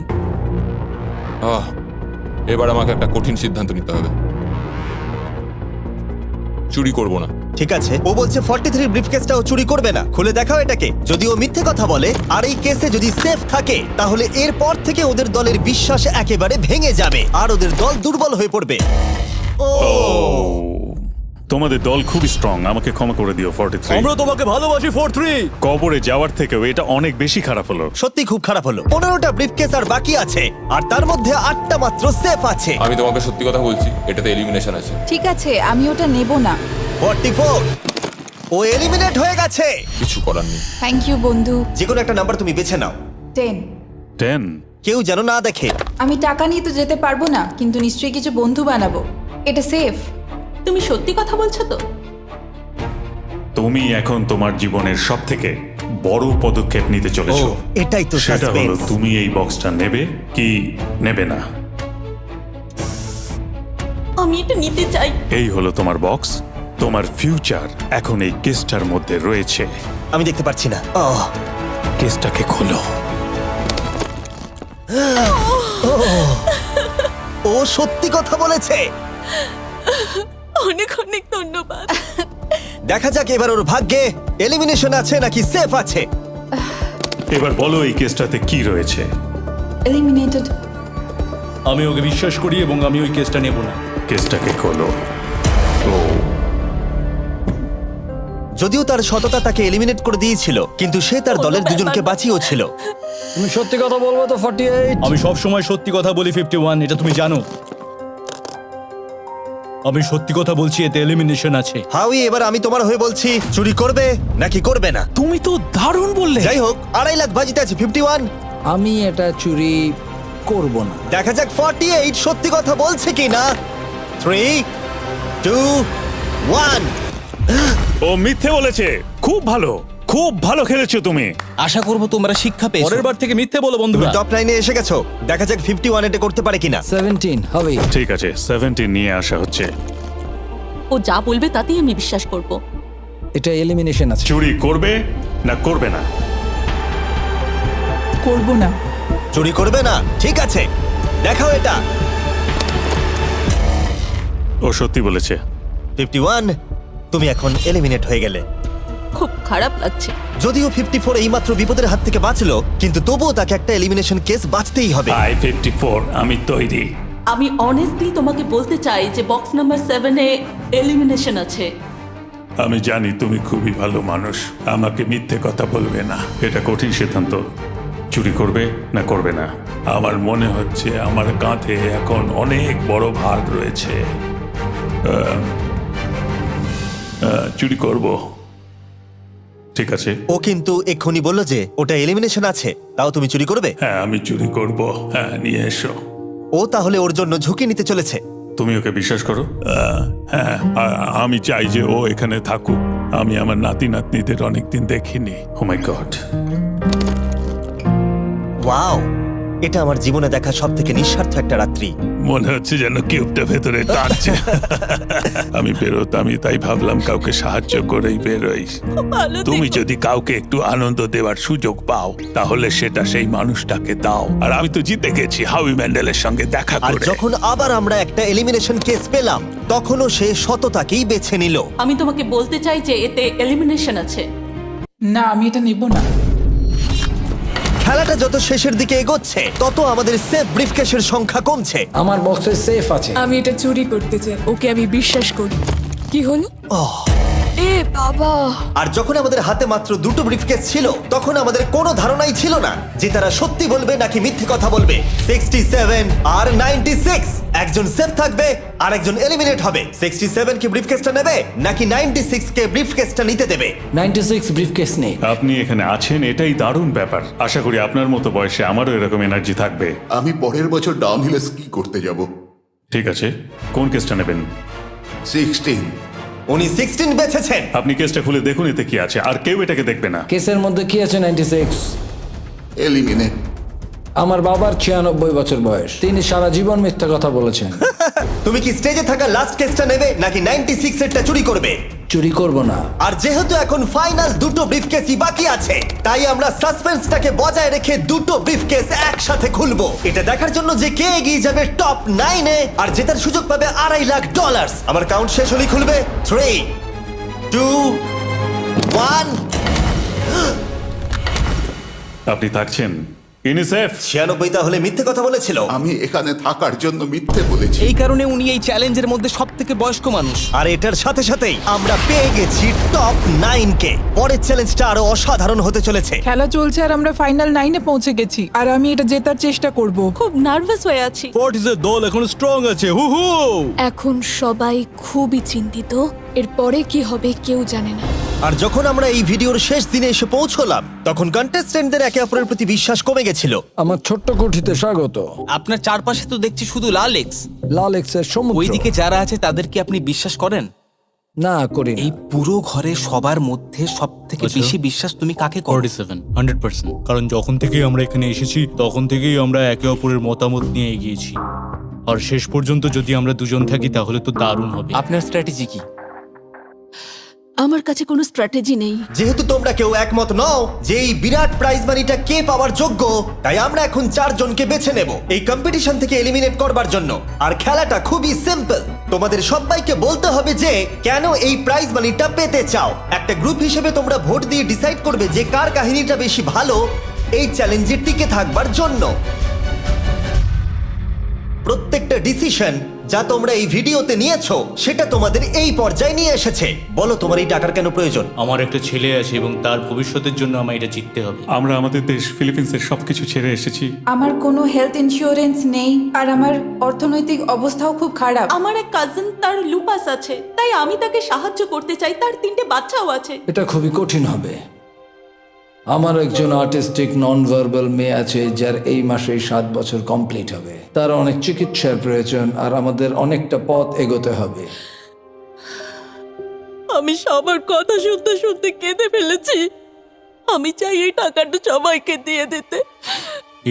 এবার আমাকে একটা কঠিন সিদ্ধান্ত নিতে হবে। চুরি করব না। ঠিক আছে, ও বলছে 43 ব্রিফকেসটাও চুরি করবে না। খুলে দেখাও এটাকে। যদি ও মিথ্যে কথা বলে আর এই কেসে যদি সেফ থাকে, তাহলে এরপর থেকে ওদের দলের বিশ্বাস একেবারে ভেঙে যাবে আর ওদের দল দুর্বল হয়ে পড়বে। ও, তোমাদের দল খুবই স্ট্রং, আমাকে ক্ষমা করে দিও 43। আমরা তোমাকে ভালোবাসি 43। কবরে যাওয়ার থেকেও এটা অনেক বেশি খারাপ হলো। সত্যি খুব খারাপ হলো। 15টা ব্রিফকেস আর বাকি আছে, আর তার মধ্যে 8টা মাত্র সেফ আছে। আমি তোমাকে সত্যি কথা বলছি, এটাতে এলিমিনেশন আছে। ঠিক আছে, আমি ওটা নেব না। 44, ও এলিমিনেট হয়ে গেছে। কিছু করার নেই। থ্যাংক ইউ বন্ধু। যে কোনো একটা নাম্বার তুমি বেছে নাও। 10। 10। কেউ যেন না দেখে। আমি টাকা নিয়ে তো যেতে পারবো না, কিন্তু নিশ্চয়ই কিছু বন্ধু বানাবো। এটা সেফ। তুমি সত্যি কথা বলছো তো? তুমি এখন তোমার জীবনের সবথেকে বড় পদক্ষেপ নিতে চলেছো। এটাই তো সেটা হলো suspense। তুমি এই বক্সটা নেবে কি নেবে না। আমি এটা নিতে চাই। এই হলো তোমার বক্স। তোমার ফিউচার এখন এই কেসটার মধ্যে রয়েছে। আমি দেখতে পাচ্ছি না। কেসটাকে খোলো। ও সত্যি কথা বলেছে। অনেক অনেক ধন্যবাদ। দেখা যাক এবার ওর ভাগ্যে এলিমিনেশন আছে নাকি সেফ আছে। এবার বলো এই কেসটাতে কি রয়েছে। এলিমিনেটেড। আমি ওকে বিশ্বাস করি এবং আমি ওই কেসটা নেব না। কেসটাকে খোলো। ও যদিও তার সততা তাকে এলিমিনেট করে দিয়েছিল, কিন্তু সে তার দলের দুজনকে বাঁচিয়েও ছিল। তুমি সত্যি কথা বলবো তো 48? আমি সব সময় সত্যি কথা বলি 51, এটা তুমি জানো। আমি সত্যি কথা বলছি, এতে এলিমিনেশন আছে। হাউই, এবার আমি তোমার হয়ে বলছি, চুরি করবে নাকি করবে না? তুমি তো দারুণ বললে। যাই হোক, 2.5 লাখ বাজিতে আছে 51। আমি এটা চুরি করব না। দেখা যাক 48 সত্যি কথা বলছে কিনা। 3, 2, 1। ও মিথ্যে বলেছে। খুব ভালো, খুব ভালো খেলেছো তুমি। আশা করব তোমরা শিক্ষা পেয়েছো। পরের বার থেকে মিথ্যে বলো তুমি বন্ধুরা। টপ লাইনে এসে গেছো। দেখা যাক 51 এটা করতে পারে কিনা। 17 হবে। ঠিক আছে, 17 নিয়ে আসা হচ্ছে। ও যা বলবে তাতেই আমি বিশ্বাস করব। এটা এলিমিনেশন আছে। চুরি করবে না করবে না? করব না। চুরি করবে না? ঠিক আছে, দেখাও এটা। ও সত্যি বলেছে। 51, তুমি এখন এলিমিনেট হয়ে গেলে। খুব খারাপ লাগছে। যদিও 54 এইমাত্র বিপদের হাত থেকে বাঁচলো, কিন্তু তবুও তাকে একটা এলিমিনেশন কেস বাঁচতেই হবে। আই 54, আমি তৈরি। আমি অনেস্টলি তোমাকে বলতে চাই যে বক্স নাম্বার 7 এ এলিমিনেশন আছে। আমি জানি তুমি খুবই ভালো মানুষ, আমাকে মিথ্যে কথা বলবে না। এটা কঠিন সিদ্ধান্ত, চুরি করবে না করবে না। আমার মনে হচ্ছে আমার কাঁধে এখন অনেক বড় ভার রয়েছে। চুরি করব। ঠিক আছে। ও কিন্তু এক্ষুনি বললো যে ওটা এলিমিনেশন আছে, তাও তুমি চুরি করবে? হ্যাঁ, আমি চুরি করব। হ্যাঁ, নিয়ে এসো। ও তাহলে ওর জন্য ঝুঁকি নিতে চলেছে। তুমি ওকে বিশ্বাস করো? হ্যাঁ, আমি চাই যে ও এখানে থাকুক। আমি আমার নাতি নাতনিদের অনেকদিন দেখিনি। ও মাই গড। ওয়াও, এটা আমার জীবনে দেখা সব থেকে নিঃস্বার্থ একটা রাত্রি। মনে হচ্ছে যেন কিউবটা ভেতরে টানছে। আমি বেরোতামই, তাই ভাবলাম কাউকে সাহায্য করেই বেরোই। তুমি যদি কাউকে একটু আনন্দ দেওয়ার সুযোগ পাও, তাহলে সেটা সেই মানুষটাকে দাও। আর আমি তো জিতে গেছি হাউই ম্যান্ডেলের সঙ্গে দেখা আর করে। যখন আবার আমরা একটা এলিমিনেশন কেস পেলাম, তখনও সে সততাকেই বেছে নিল। আমি তোমাকে বলতে চাই যে এতে এলিমিনেশন আছে। না, আমি এটা নেব না। খেলাটা যত শেষের দিকে এগোচ্ছে, তত আমাদের সেফ ব্রিফকেসের সংখ্যা কমছে। আমার বক্সে সেফ আছে। আমি এটা চুরি করতে চাই, ওকে আমি বিশ্বাস করি। কি হলো? এ বাবা! আর যখন আমাদের হাতে মাত্র 2টো ব্রিফকেস ছিল, তখন আমাদের কোনো ধারণাই ছিল না যে তারা সত্যি বলবে নাকি মিথ্যে কথা বলবে। 67 আর 96, একজন সেফ থাকবে আর একজন এলিমিনেট হবে। 67 কি ব্রিফকেসটা নেবে নাকি 96 কে ব্রিফকেসটা নিতে দেবে? 96 ব্রিফকেস নেই। আপনি এখানে আছেন, এটাই দারুণ ব্যাপার। আশা করি আপনার মতো বয়সে আমারও এরকম এনার্জি থাকবে। আমি পরের বছর ডাউনহিলে স্কি করতে যাব। ঠিক আছে, কোন কেসটা নেবেন? 16। উনি 16 বেছেছেন। আপনি কেসটা খুলে দেখুন এতে কি আছে, আর কেউ এটাকে দেখবে না। কেসের মধ্যে কি আছে? 96 এলিমিনেট। আমার বাবার 96 বছর বয়স, তিনি সারা জীবন মিথ্যা কথা বলেছেন। তুমি কি স্টেজে থাকা লাস্ট কেসটা নেবে নাকি 96 এরটা চুরি করবে? চুরি করব না। আর যেহেতু এখন ফাইনাল 2টো ব্রিফকেসই বাকি আছে, তাই আমরা সাসপেন্সটাকে বজায় রেখে 2টো ব্রিফকেস একসাথে খুলবো। এটা দেখার জন্য যে কে এগিয়ে যাবে টপ 9-এ আর জেতার সুযোগ পাবে $2.5 লাখ। আমার কাউন্ট শেষ হলেই খুলবে। 3, 2, 1। আপনি থাকছেন? ইউনিসেফ 96 তাহলে মিথ্যে কথা বলেছিল। আমি এখানে থাকার জন্য মিথ্যে বলেছি। এই কারণে উনি এই চ্যালেঞ্জের মধ্যে সব থেকে বয়স্ক মানুষ। আর এটার সাথে সাথেই আমরা পেয়ে গেছি টপ 9 কে। পরের চ্যালেঞ্জটা আরো অসাধারণ হতে চলেছে। খেলা চলছে আর আমরা ফাইনাল 9-এ পৌঁছে গেছি আর আমি এটা জেতার চেষ্টা করব। খুব নার্ভাস হয়ে আছি। ফর্টিসের দল এখন স্ট্রং আছে। হু হু। এখন সবাই খুবই চিন্তিত। এরপরে কি হবে কেউ জানে না। আর যখন আমরা এই ভিডিওর শেষ দিনে এসে পৌঁছলাম তখন কন্টেস্টেন্টদের একে অপরের প্রতি বিশ্বাস কমে গেছিল। আমার ছোট্ট কুঠিতে স্বাগত। আপনার চারপাশে তো দেখছি শুধু লাল এক্স। লাল এক্সের সমুদ্র। ওইদিকে যারা আছে তাদের কি আপনি বিশ্বাস করেন? না করি। এই পুরো ঘরে সবার মধ্যে সব থেকে বেশি বিশ্বাস তুমি কাকে করো? 47 100%। কারণ যখন থেকেই আমরা এখানে এসেছি তখন থেকেই আমরা একে অপরের মতামত নিয়ে এগিয়েছি। আর শেষ পর্যন্ত যদি আমরা দুজন থাকি তাহলে তো দারুণ হবে। আপনার স্ট্র্যাটেজি কি? আমার কাছে কোনো স্ট্র্যাটেজি নেই। যেহেতু তোমরা কেউ একমত নও যে এই বিরাট প্রাইজ মানিটা কে পাওয়ার যোগ্য, তাই আমরা এখন 4 জনকে বেছে নেব এই কম্পিটিশন থেকে এলিমিনেট করবার জন্য। আর খেলাটা খুবই সিম্পল। তোমাদের সবাইকে বলতে হবে যে কেন এই প্রাইজ মানিটা পেতে চাও। একটা গ্রুপ হিসেবে তোমরা ভোট দিয়ে ডিসাইড করবে যে কার কাহিনীটা বেশি ভালো এই চ্যালেঞ্জে টিকে থাকবার জন্য। প্রত্যেকটা ডিসিশন যা তোমরা এই ভিডিওতে নিয়েছো সেটা তোমাদের এই পর্যায়ে নিয়ে এসেছে। বলো তোমার এই টাকার কেন প্রয়োজন? আমার একটা ছেলে আছে এবং তার ভবিষ্যতের জন্য আমার এটা জিততে হবে। আমরা আমাদের দেশ ফিলিপিন্সের সবকিছু ছেড়ে এসেছি। আমার কোনো হেলথ ইন্স্যুরেন্স নেই আর আমার অর্থনৈতিক অবস্থাও খুব খারাপ। আমার এক কাজিন, তার লুপাস আছে, তাই আমি তাকে সাহায্য করতে চাই। তার 3টে বাচ্চাও আছে। এটা খুবই কঠিন হবে। আমার একজন আর্টিস্টিক নন ভার্বাল মেয়ে আছে যার এই মাসেই 7 বছর কমপ্লিট হবে। তার অনেক চিকিৎসার প্রয়োজন আর আমাদের অনেকটা পথ এগোতে হবে। আমি সবার কথা শুনতে শুনতে কেঁদে ফেলেছি। আমি চাই এই টাকাটা সবাইকে দিয়ে দিতে।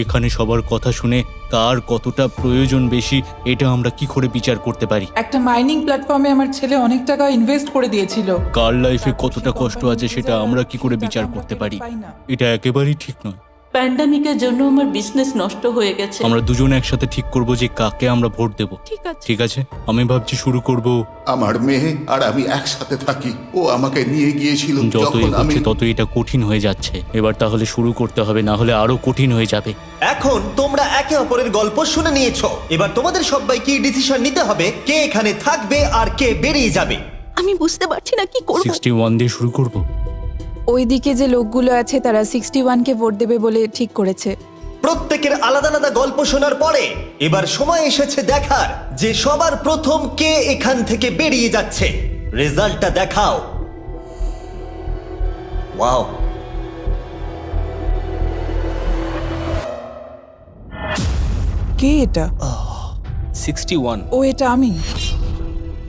এখানে সবার কথা শুনে কার কতটা প্রয়োজন বেশি এটা আমরা কি করে বিচার করতে পারি? একটা মাইনিং প্ল্যাটফর্মে আমার ছেলে অনেক টাকা ইনভেস্ট করে দিয়েছিল। কার লাইফে কতটা কষ্ট আছে সেটা আমরা কি করে বিচার করতে পারি? এটা একেবারেই ঠিক নয়। প্যান্ডামিকের জন্য আমার বিজনেস নষ্ট হয়ে গেছে। আমরা দুজন একসাথে ঠিক করব যে কাকে আমরা ভোট দেব। ঠিক আছে, আমি ভাবছি শুরু করব। আমার মেয়ে আর আমি একসাথে থাকি। ও আমাকে নিয়ে গিয়েছিল যত যখন আমি এগোচ্ছে তত এটা কঠিন হয়ে যাচ্ছে। এবার তাহলে শুরু করতে হবে, না হলে আরো কঠিন হয়ে যাবে। এখন তোমরা একে অপরের গল্প শুনে নিয়েছো। এবার তোমাদের সবাইকে ডিসিশন নিতে হবে কে এখানে থাকবে আর কে বেরিয়ে যাবে। আমি বুঝতে পারছি না কি করব। 61 দিয়ে শুরু করব। ওইদিকে যে লোকগুলো আছে তারা 61-কে ভোট দেবে বলে ঠিক করেছে। প্রত্যেকের আলাদা আলাদা গল্প শোনার পরে এবার সময় এসেছে দেখার যে সবার প্রথম কে এখান থেকে বেরিয়ে যাচ্ছে। রেজাল্টটা দেখাও। ওয়াও, কে এটা? 61। ও এটা আমি।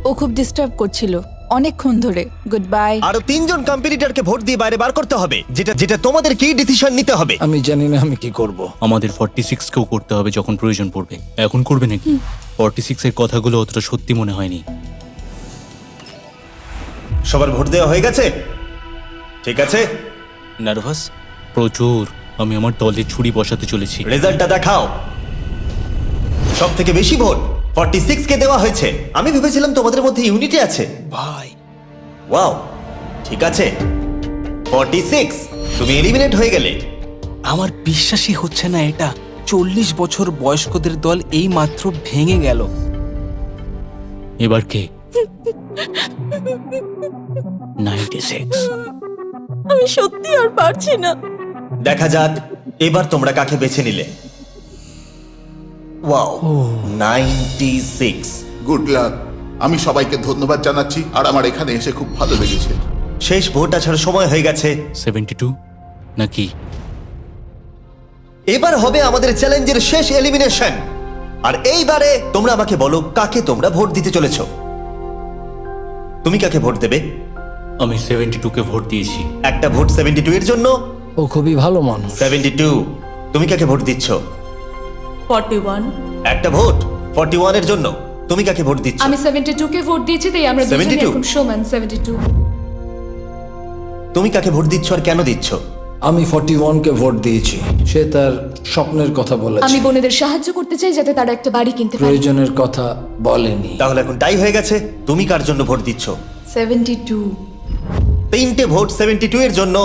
ও খুব ডিস্টার্ব করছিল অনেকক্ষণ ধরে। Good bye. আরো 3 জন কম্পিটিটরকে ভোট দিয়ে বাইরে বার করতে হবে, যেটা তোমাদের কি ডিসিশন নিতে হবে। আমি জানি না আমি কি করব। আমাদের 46 কেও করতে হবে যখন প্রয়োজন পড়বে। এখন করবে নাকি? 46 এর কথাগুলো অতটা সত্যি মনে হয়নি। সবার ভোট দেওয়া হয়ে গেছে? ঠিক আছে। নার্ভাস প্রচুর। আমি আমার দলে ছুরি বসাতে চলেছি। রেজাল্টটা দেখাও। সব থেকে বেশি ভোট 46 কে দেওয়া হয়েছে। আমি ভেবেছিলাম তোমাদের মধ্যে ইউনিটি আছে। ভাই ওয়াও, ঠিক আছে। 46, তুমি এলিমিনেট হয়ে গেলে। আমার বিশ্বাসই হচ্ছে না এটা। 40 বছর বয়স্কদের দল এই মাত্র ভেঙে গেল। এবার কে? 96। আমি সত্যি আর পারছি না। দেখা যাক এবার তোমরা কাকে বেছে নিলে। ওয়াও, 96। Good luck. আমি সবাইকে ধন্যবাদ জানাচ্ছি আর আমার এখানে এসে খুব ভালো লেগেছে। শেষ ভোট আসার সময় হয়ে গেছে। 72 নাকি? এবার হবে আমাদের চ্যালেঞ্জের শেষ এলিমিনেশন। আর এইবারে তোমরা আমাকে বলো কাকে তোমরা ভোট দিতে চলেছো। তুমি কাকে ভোট দেবে? আমি 72 কে ভোট দিয়েছি। একটা ভোট 72 এর জন্য। ও খুবই ভালো মানুষ। 72, তুমি কাকে ভোট দিচ্ছ? 41। একটা ভোট 41 এর জন্য। তুমি কাকে ভোট দিচ্ছ? আমি 72 কে ভোট দিয়েছি, তাই আমরা দুজনে 72? এখন সমান। 72। তুমি কাকে ভোট দিচ্ছ আর কেন দিচ্ছ? আমি 41 কে ভোট দিয়েছি। সে তার স্বপ্নের কথা বলেছে। আমি বোনেদের সাহায্য করতে চাই যাতে তারা একটা বাড়ি কিনতে পারে। প্রয়োজনের কথা বলেনি। তাহলে এখন টাই হয়ে গেছে। তুমি কার জন্য ভোট দিচ্ছ? 72। 3টে ভোট 72 এর জন্য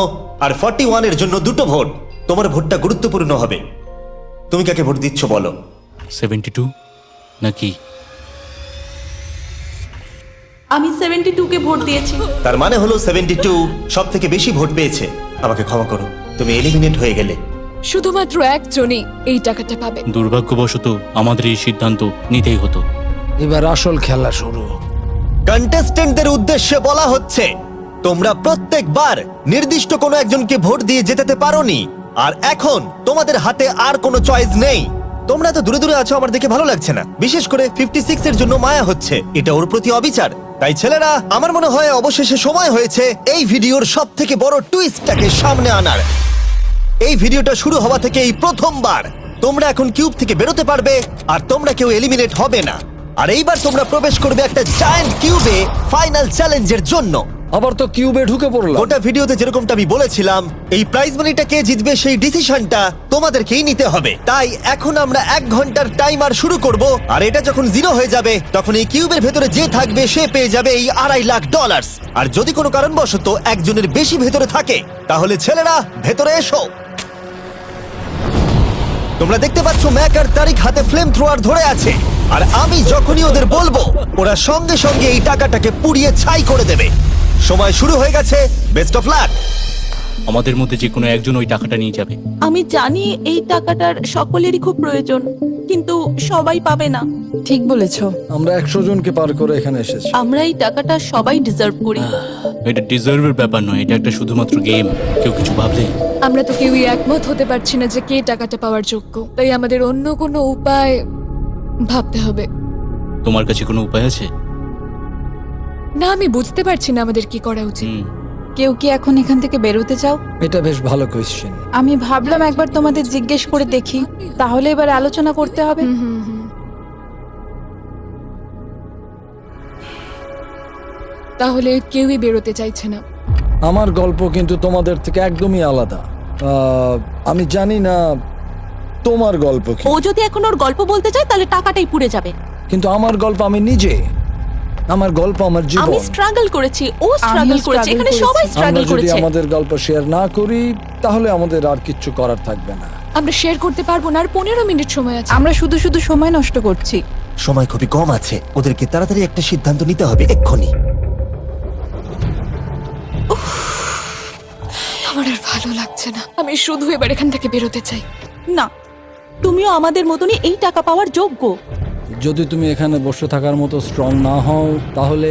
আর 41 এর জন্য 2টো ভোট। তোমার ভোটটা গুরুত্বপূর্ণ হবে। তুমি কাকে ভোট দিচ্ছ বলো? 72 নাকি? আমি 72 কে ভোট দিয়েছি। তার মানে হলো 72 সব থেকে বেশি ভোট পেয়েছে। আমাকে ক্ষমা করো, তুমি এলিমিনেট হয়ে গেলে। শুধুমাত্র একজনই এই টাকাটা পাবে। দুর্ভাগ্যবশত আমাদের এই সিদ্ধান্ত নিতেই হতো। এবার আসল খেলা শুরু। কন্টেস্টেন্টদের উদ্দেশ্যে বলা হচ্ছে, তোমরা প্রত্যেকবার নির্দিষ্ট কোনো একজনকে ভোট দিয়ে জেতাতে পারোনি, আর এখন তোমাদের হাতে আর কোনো চয়েস নেই। তোমরা তো দূরে দূরে আছো, আমার দেখে ভালো লাগছে না। বিশেষ করে 56 এর জন্য মায়া হচ্ছে, এটা ওর প্রতি অবিচার। তাই ছেলেরা, আমার মনে হয় অবশেষে সময় হয়েছে এই ভিডিওর সব থেকে বড় টুইস্টটাকে সামনে আনার। এই ভিডিওটা শুরু হওয়া থেকে এই প্রথমবার তোমরা এখন কিউব থেকে বেরোতে পারবে, আর তোমরা কেউ এলিমিনেট হবে না। আর এইবার তোমরা প্রবেশ করবে একটা জায়ান্ট কিউবে ফাইনাল চ্যালেঞ্জের জন্য। আবার তো কিউবে ঢুকে পড়লাম। গোটা ভিডিওতে যেরকমটা আমি বলেছিলাম, এই প্রাইজ মানিটা কে জিতবে সেই ডিসিশনটা তোমাদেরকেই নিতে হবে। তাই এখন আমরা 1 ঘন্টার টাইমার শুরু করব, আর এটা যখন 0 হয়ে যাবে তখন এই কিউবের ভেতরে যে থাকবে সে পেয়ে যাবে এই $2.5 লাখ। আর যদি কোনো কারণবশত একজনের বেশি ভেতরে থাকে, তাহলে ছেলেরা ভেতরে এসো। তোমরা দেখতে পাচ্ছ ম্যাক আর তারিক হাতে ফ্লেম থ্রোয়ার ধরে আছে, আর আমি যখনই ওদের বলবো ওরা সঙ্গে সঙ্গে এই টাকাটাকে পুড়িয়ে ছাই করে দেবে। সময় শুরু হয়ে গেছে, বেস্ট অফ লাক। আমাদের মধ্যে যে কোনো একজন ওই টাকাটা নিয়ে যাবে। আমি জানি এই টাকাটার সকলেরই খুব প্রয়োজন, কিন্তু সবাই পাবে না। ঠিক বলেছো। আমরা 100 জনকে পার করে এখানে এসেছি। আমরা এই টাকাটা সবাই ডিজার্ভ করি। এটা ডিজার্ভের ব্যাপার নয়, এটা একটা শুধুমাত্র গেম। কেউ কিছু ভাবলে? আমরা তো কেউই একমত হতে পারছি না যে কে টাকাটা পাওয়ার যোগ্য, তাই আমাদের অন্য কোনো উপায় ভাবতে হবে। তোমার কাছে কোনো উপায় আছে? না, আমি বুঝতে পারছি না আমাদের কি করা উচিত। কেউ কি এখন এখান থেকে বেরোতে চাও? এটা বেশ ভালো কোয়েশ্চেন। আমি ভাবলাম একবার তোমাদের জিজ্ঞেস করে দেখি, তাহলে এবার আলোচনা করতে হবে। তাহলে কেউই বেরোতে চাইছে না। আমার গল্প কিন্তু তোমাদের থেকে একদমই আলাদা। আমি জানি না তোমার গল্প কি। ও যদি এখন ওর গল্প বলতে চায় তাহলে টাকাটাই পুড়ে যাবে। কিন্তু আমার গল্প আমি নিজে, আমার গল্প আমার জীবন। আমি স্ট্রাগল করেছি, ও স্ট্রাগল করেছে, এখানে সবাই স্ট্রাগল আমরা যদি করেছে। আমাদের গল্প শেয়ার না করি তাহলে আমাদের আর কিচ্ছু করার থাকবে না। আমরা শেয়ার করতে পারবো না, আর 15 মিনিট সময় আছে। আমরা শুধু শুধু সময় নষ্ট করছি। সময় খুবই কম আছে, ওদেরকে তাড়াতাড়ি একটা সিদ্ধান্ত নিতে হবে এক্ষুনি। আমার আর ভালো লাগছে না, আমি শুধু এবার এখান থেকে বেরোতে চাই। না, তুমিও আমাদের মতনই এই টাকা পাওয়ার যোগ্য। যদি তুমি এখানে বসে থাকার মতো স্ট্রং না হও তাহলে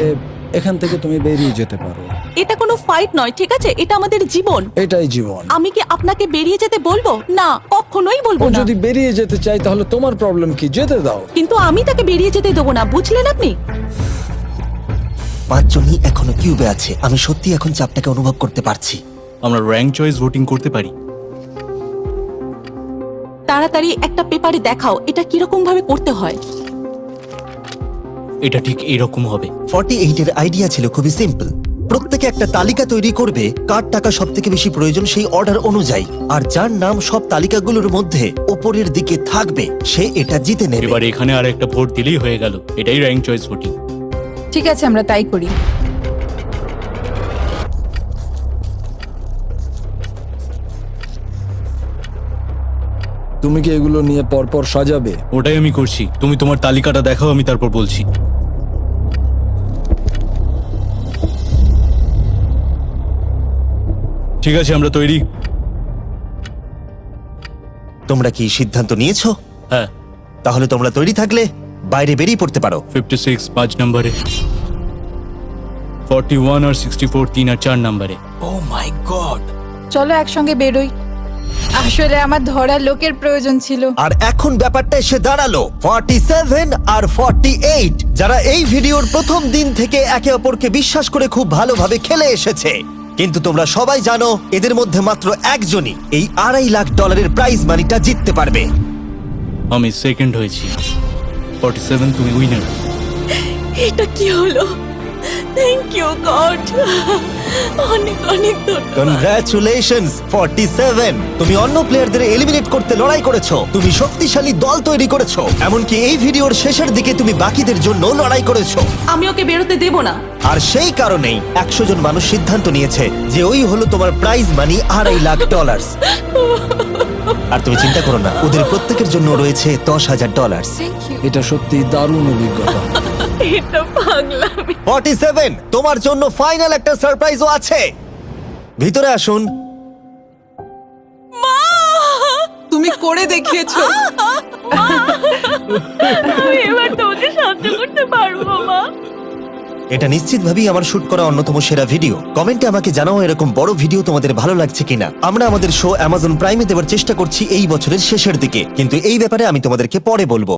এখান থেকে তুমি বেরিয়ে যেতে পারো। এটা কোনো ফাইট নয়, ঠিক আছে? এটা আমাদের জীবন। এটাই জীবন। আমি কি আপনাকে বেরিয়ে যেতে বলবো? না, কখনোই বলবো ও না। যদি বেরিয়ে যেতে চাই তাহলে তোমার প্রবলেম কি? যেতে দাও। কিন্তু আমি তাকে বেরিয়ে যেতে দেবো না, বুঝলেন আপনি? 5 জনই এখনো কিউবে আছে। আমি সত্যি এখন চাপটাকে অনুভব করতে পারছি। আমরা র্যাঙ্ক চয়েস ভোটিং করতে পারি। তাড়াতাড়ি একটা পেপারে দেখাও এটা কিরকম ভাবে করতে হয়। এটা ঠিক এরকম হবে। 48 এর আইডিয়া ছিল খুবই সিম্পল। প্রত্যেকে একটা তালিকা তৈরি করবে কার টাকা সব থেকে বেশি প্রয়োজন সেই অর্ডার অনুযায়ী, আর যার নাম সব তালিকাগুলোর মধ্যে উপরের দিকে থাকবে সে এটা জিতে নেবে। এবার এখানে আর একটা ভোট দিলেই হয়ে গেল। এটাই র্যাঙ্ক চয়েস ভোটিং। ঠিক আছে, আমরা তাই করি। তুমি কি এগুলো নিয়ে পরপর সাজাবে? ওটাই আমি করছি। তুমি তোমার তালিকাটা দেখাও, আমি তারপর বলছি। ঠিক আছে, আমরা তৈরি। তোমরা কি সিদ্ধান্ত নিয়েছো? হ্যাঁ। তাহলে তোমরা তৈরি থাকলে বাইরে বেরিয়ে পড়তে পারো। 56 5 নম্বরে, 41 আর 64 3 আর 4 নম্বরে। ও মাই গড! চলো একসঙ্গে বেরোই। আসলে আমার ধরার লোকের প্রয়োজন ছিল। আর এখন ব্যাপারটা এসে দাঁড়ালো 47 আর 48, যারা এই ভিডিওর প্রথম দিন থেকে একে অপরকে বিশ্বাস করে খুব ভালোভাবে খেলে এসেছে। কিন্তু তোমরা সবাই জানো এদের মধ্যে মাত্র একজনই এই $2.5 লাখ প্রাইজ মানিটা জিততে পারবে। আমি সেকেন্ড হয়েছি। 47 তুমি উইনার। এটা কি হলো? Thank you God. অনেক অনেক ধন্যবাদ। কনগ্রাচুলেশনস 47। তুমি অন্য প্লেয়ারদের এলিমিনেট করতে লড়াই করেছো, তুমি শক্তিশালী দল তৈরি করেছো, এমনকি এই ভিডিওর শেষের দিকে তুমি বাকিদের জন্য লড়াই করেছো। আমি ওকে বেরোতে দেব না। আর সেই কারণেই 100 জন মানুষ সিদ্ধান্ত নিয়েছে যে ওই হলো তোমার প্রাইজ মানি $2.5 লাখ। আর তুমি চিন্তা করো না, ওদের প্রত্যেকের জন্য রয়েছে $10,000। এটা সত্যি দারুণ অভিজ্ঞতা। এটা পাগলামি। 47, তোমার জন্য ফাইনাল একটা সারপ্রাইজও আছে। ভিতরে আসুন। তুমি করে দেখিয়েছো। আমি এবার তোমাকে সাহায্য করতে পারবো মা। এটা নিশ্চিতভাবেই আমার শুট করা অন্যতম সেরা ভিডিও। কমেন্টে আমাকে জানাও এরকম বড় ভিডিও তোমাদের ভালো লাগছে কিনা। আমরা আমাদের শো অ্যামাজন প্রাইমে দেওয়ার চেষ্টা করছি এই বছরের শেষের দিকে, কিন্তু এই ব্যাপারে আমি তোমাদেরকে পরে বলবো।